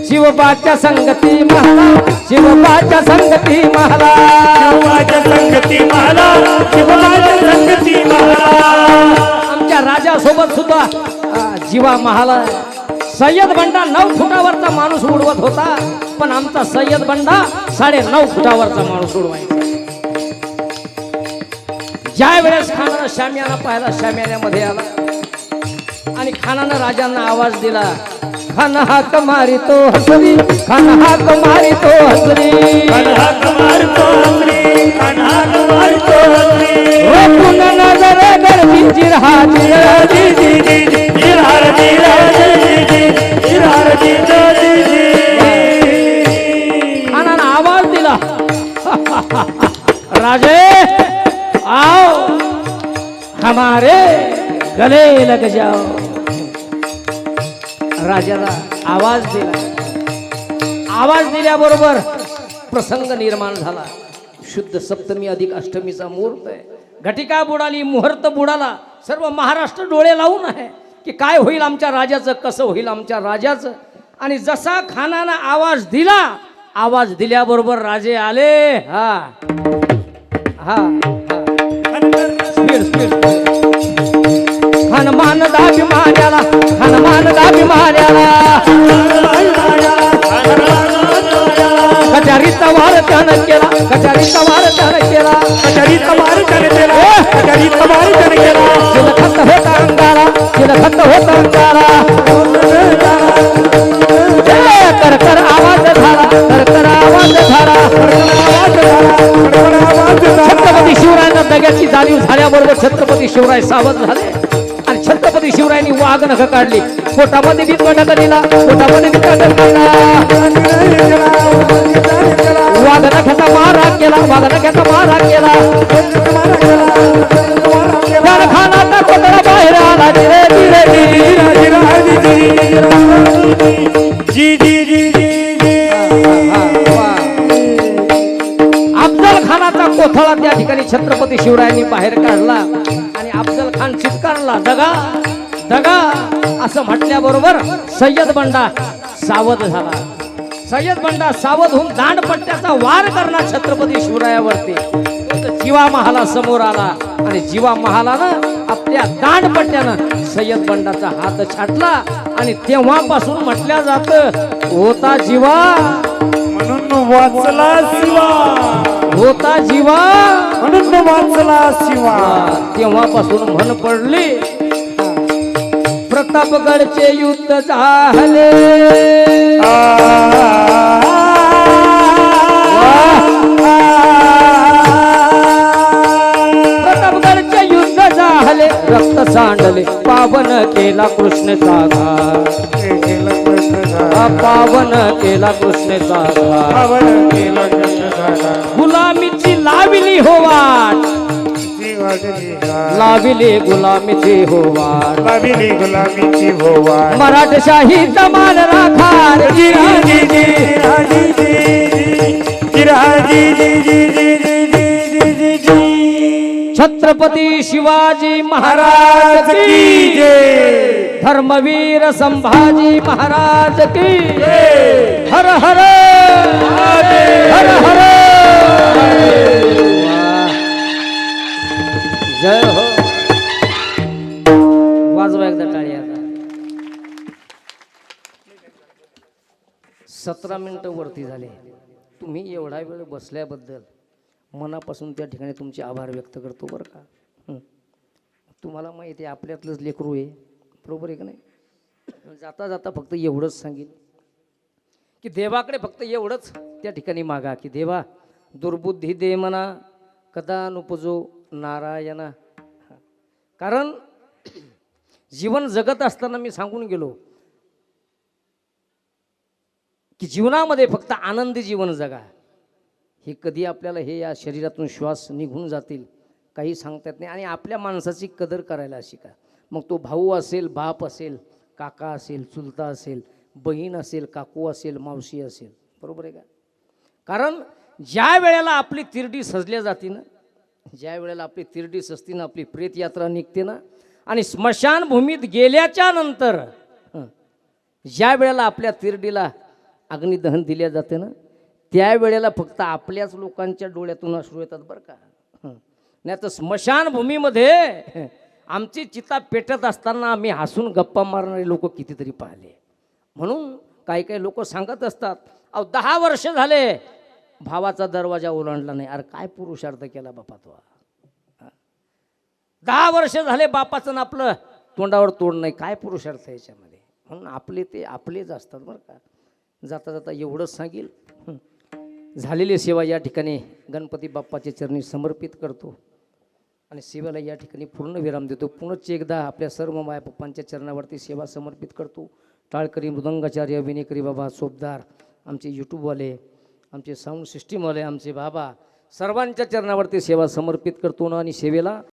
शिवबाच्या संगती महला, शिवबाच्या संगती महला, शिवाच्या संगती मला, शिवाच्या संगती मला. आमच्या राजासोबत सुद्धा जीवा महाला. सय्यद बंडा 9 फुटावरचा माणूस उडवत होता, पण आमचा सय्यद बंडा 9.5 फुटावरचा माणूस उडवायचा. ज्या वेळेस खानानं शामियाना पाहिला, शामियान्यामध्ये आला आणि खानानं राजांना आवाज दिला. खान हाक मारितो हसरी, खान हाक मारितो हसरी, खान हाक मारतो हसरी, खान हाक मारतो हसरी. रोखून नजर गर्दी जिरहा जिरहा जी जी जी जी, जिरहार जिरहार जी जी, जिरहार जी जी जी. खानानं आवाज दिला. राजे आओ हमारे गले लग जाओ. राजाला आवाज दिला. आवाज दिल्याबरोबर प्रसंग निर्माण झाला. शुद्ध सप्तमी अधिक अष्टमीचा मुहूर्त आहे. घटिका बुडाली, मुहूर्त बुडाला. सर्व महाराष्ट्र डोळे लावून आहे की काय होईल आमच्या राजाचं, कसं होईल आमच्या राजाचं. आणि जसा खानानं आवाज दिला, आवाज दिल्याबरोबर राजे आले. हा हा स्पीड स्पीड. हनुमान दाभिमान्याला, हनुमान दाभिमान्याला, कचारीचा वार त्यानं केला, कचारीचा वार त्यानं केला, कचरीचा मार त्याने केला, कचरीचा मार त्याने केला. चिलखत होता अंगारा, चिलखत होता अंगारा. कर कर आवाज झाला, कर कर आवाज झाला. छत्रपती शिवरायांना दग्याची जाणीव झाल्याबरोबर छत्रपती शिवराय सावध झाले आणि छत्रपती शिवरायांनी वाघ नख काढली. पोटामध्ये बी कडक दिला, पोटामध्ये बी कडक दिला. वाघ नख्याचा मारा केला, वाघ नख्याचा मारा केला. खानाचा कोतडा बाहेर आला. जिरे जिरे जी जी जी जी जी. अफजल खानाचा कोथळा त्या ठिकाणी छत्रपती शिवरायांनी बाहेर काढला आणि अफजल खान चित्कारला. दगा दगा असं म्हटल्याबरोबर सय्यद बंडा सावध झाला. सय्यद बंडा सावध होऊन दांडपट्ट्याचा वार करणार छत्रपती शिवरायावरती. जीवा महाला समोर आला आणि जीवा महालानं आपल्या दांडपट्ट्यानं सय्यद बंडाचा हात छाटला आणि तेव्हापासून म्हटल्या जात होता जीवा म्हणून वाचला शिवा, होता जीवा म्हणून वाचला शिवा. तेव्हापासून म्हण पडली. प्रतापगडचे युद्ध झाले, प्रतापगडचे युद्ध झाले. रक्त सांडले पावन केला कृष्णचा घाट केला कृष्ण झाला पावन केला कृष्णचा घाट पावन केला कृष्ण झाला गुलामीची लाविली हो वाट वाजली गाठ. लाविली गुलामीची हो वाट लाविली गुलामीची होवा मराठशाही जमाल राखा रे जी जी जी राजी जी राजी जी जी जी जी जी जी छत्रपती शिवाजी महाराज की जय धर्मवीर संभाजी महाराज की हर हर हर हर जय हो वाजवा एकदा टाळी आता 17 मिनिटं वरती झाले तुम्ही एवढा वेळ बसल्याबद्दल मनापासून त्या ठिकाणी तुमचे आभार व्यक्त करतो बरं का तुम्हाला माहिती आहे आपल्यातलंच लेकरू आहे बरोबर आहे का नाही जाता जाता फक्त एवढंच सांगेन की देवाकडे फक्त एवढंच त्या ठिकाणी मागा की देवा दुर्बुद्धी दे म्हणा कदा नुपजो नारायणा कारण जीवन जगत असताना मी सांगून गेलो की जीवनामध्ये फक्त आनंदी जीवन जगा हे कधी आपल्याला हे या शरीरातून श्वास निघून जातील काही सांगता येत नाही आणि आपल्या माणसाची कदर करायला शिका मग तो भाऊ असेल बाप असेल काका असेल चुलता असेल बहीण असेल काकू असेल मावशी असेल बरोबर आहे का कारण ज्या वेळेला आपली तिरडी सजल्या जाते ना ज्या वेळेला आपली तिरडी सजते ना आपली प्रेतयात्रा निघते ना आणि स्मशानभूमीत गेल्याच्या नंतर ज्या वेळेला आपल्या तिरडीला अग्निदहन दिल्या जाते ना त्यावेळेला फक्त आपल्याच लोकांच्या डोळ्यातून अश्रू येतात बरं का नाही तर स्मशानभूमीमध्ये आमची चिता पेटत असताना आम्ही हसून गप्पा मारणारे लोक कितीतरी पाहिले म्हणून काही काही लोक सांगत असतात अहो 10 वर्ष झाले भावाचा दरवाजा ओलांडला नाही अरे काय पुरुषार्थ केला बापा तो 10 वर्ष झाले बापाचं ना आपलं तोंडावर तोंड नाही काय पुरुषार्थ याच्यामध्ये म्हणून आपले ते आपलेच असतात बरं का जाता जाता एवढंच सांगेल झालेली सेवा या ठिकाणी गणपती बाप्पाच्या चरणी समर्पित करतो आणि सेवेला या ठिकाणी पूर्ण विराम देतो पुनश्च एकदा आपल्या सर्व माय पप्पांच्या चरणावरती सेवा समर्पित करतो टाळकरी मृदंगाचार्य विनेकरी बाबा सोबदार आमचे यूट्यूबवाले आमचे साऊंड सिस्टीमवाले आमचे बाबा सर्वांच्या चरणावरती सेवा समर्पित करतो ना आणि सेवेला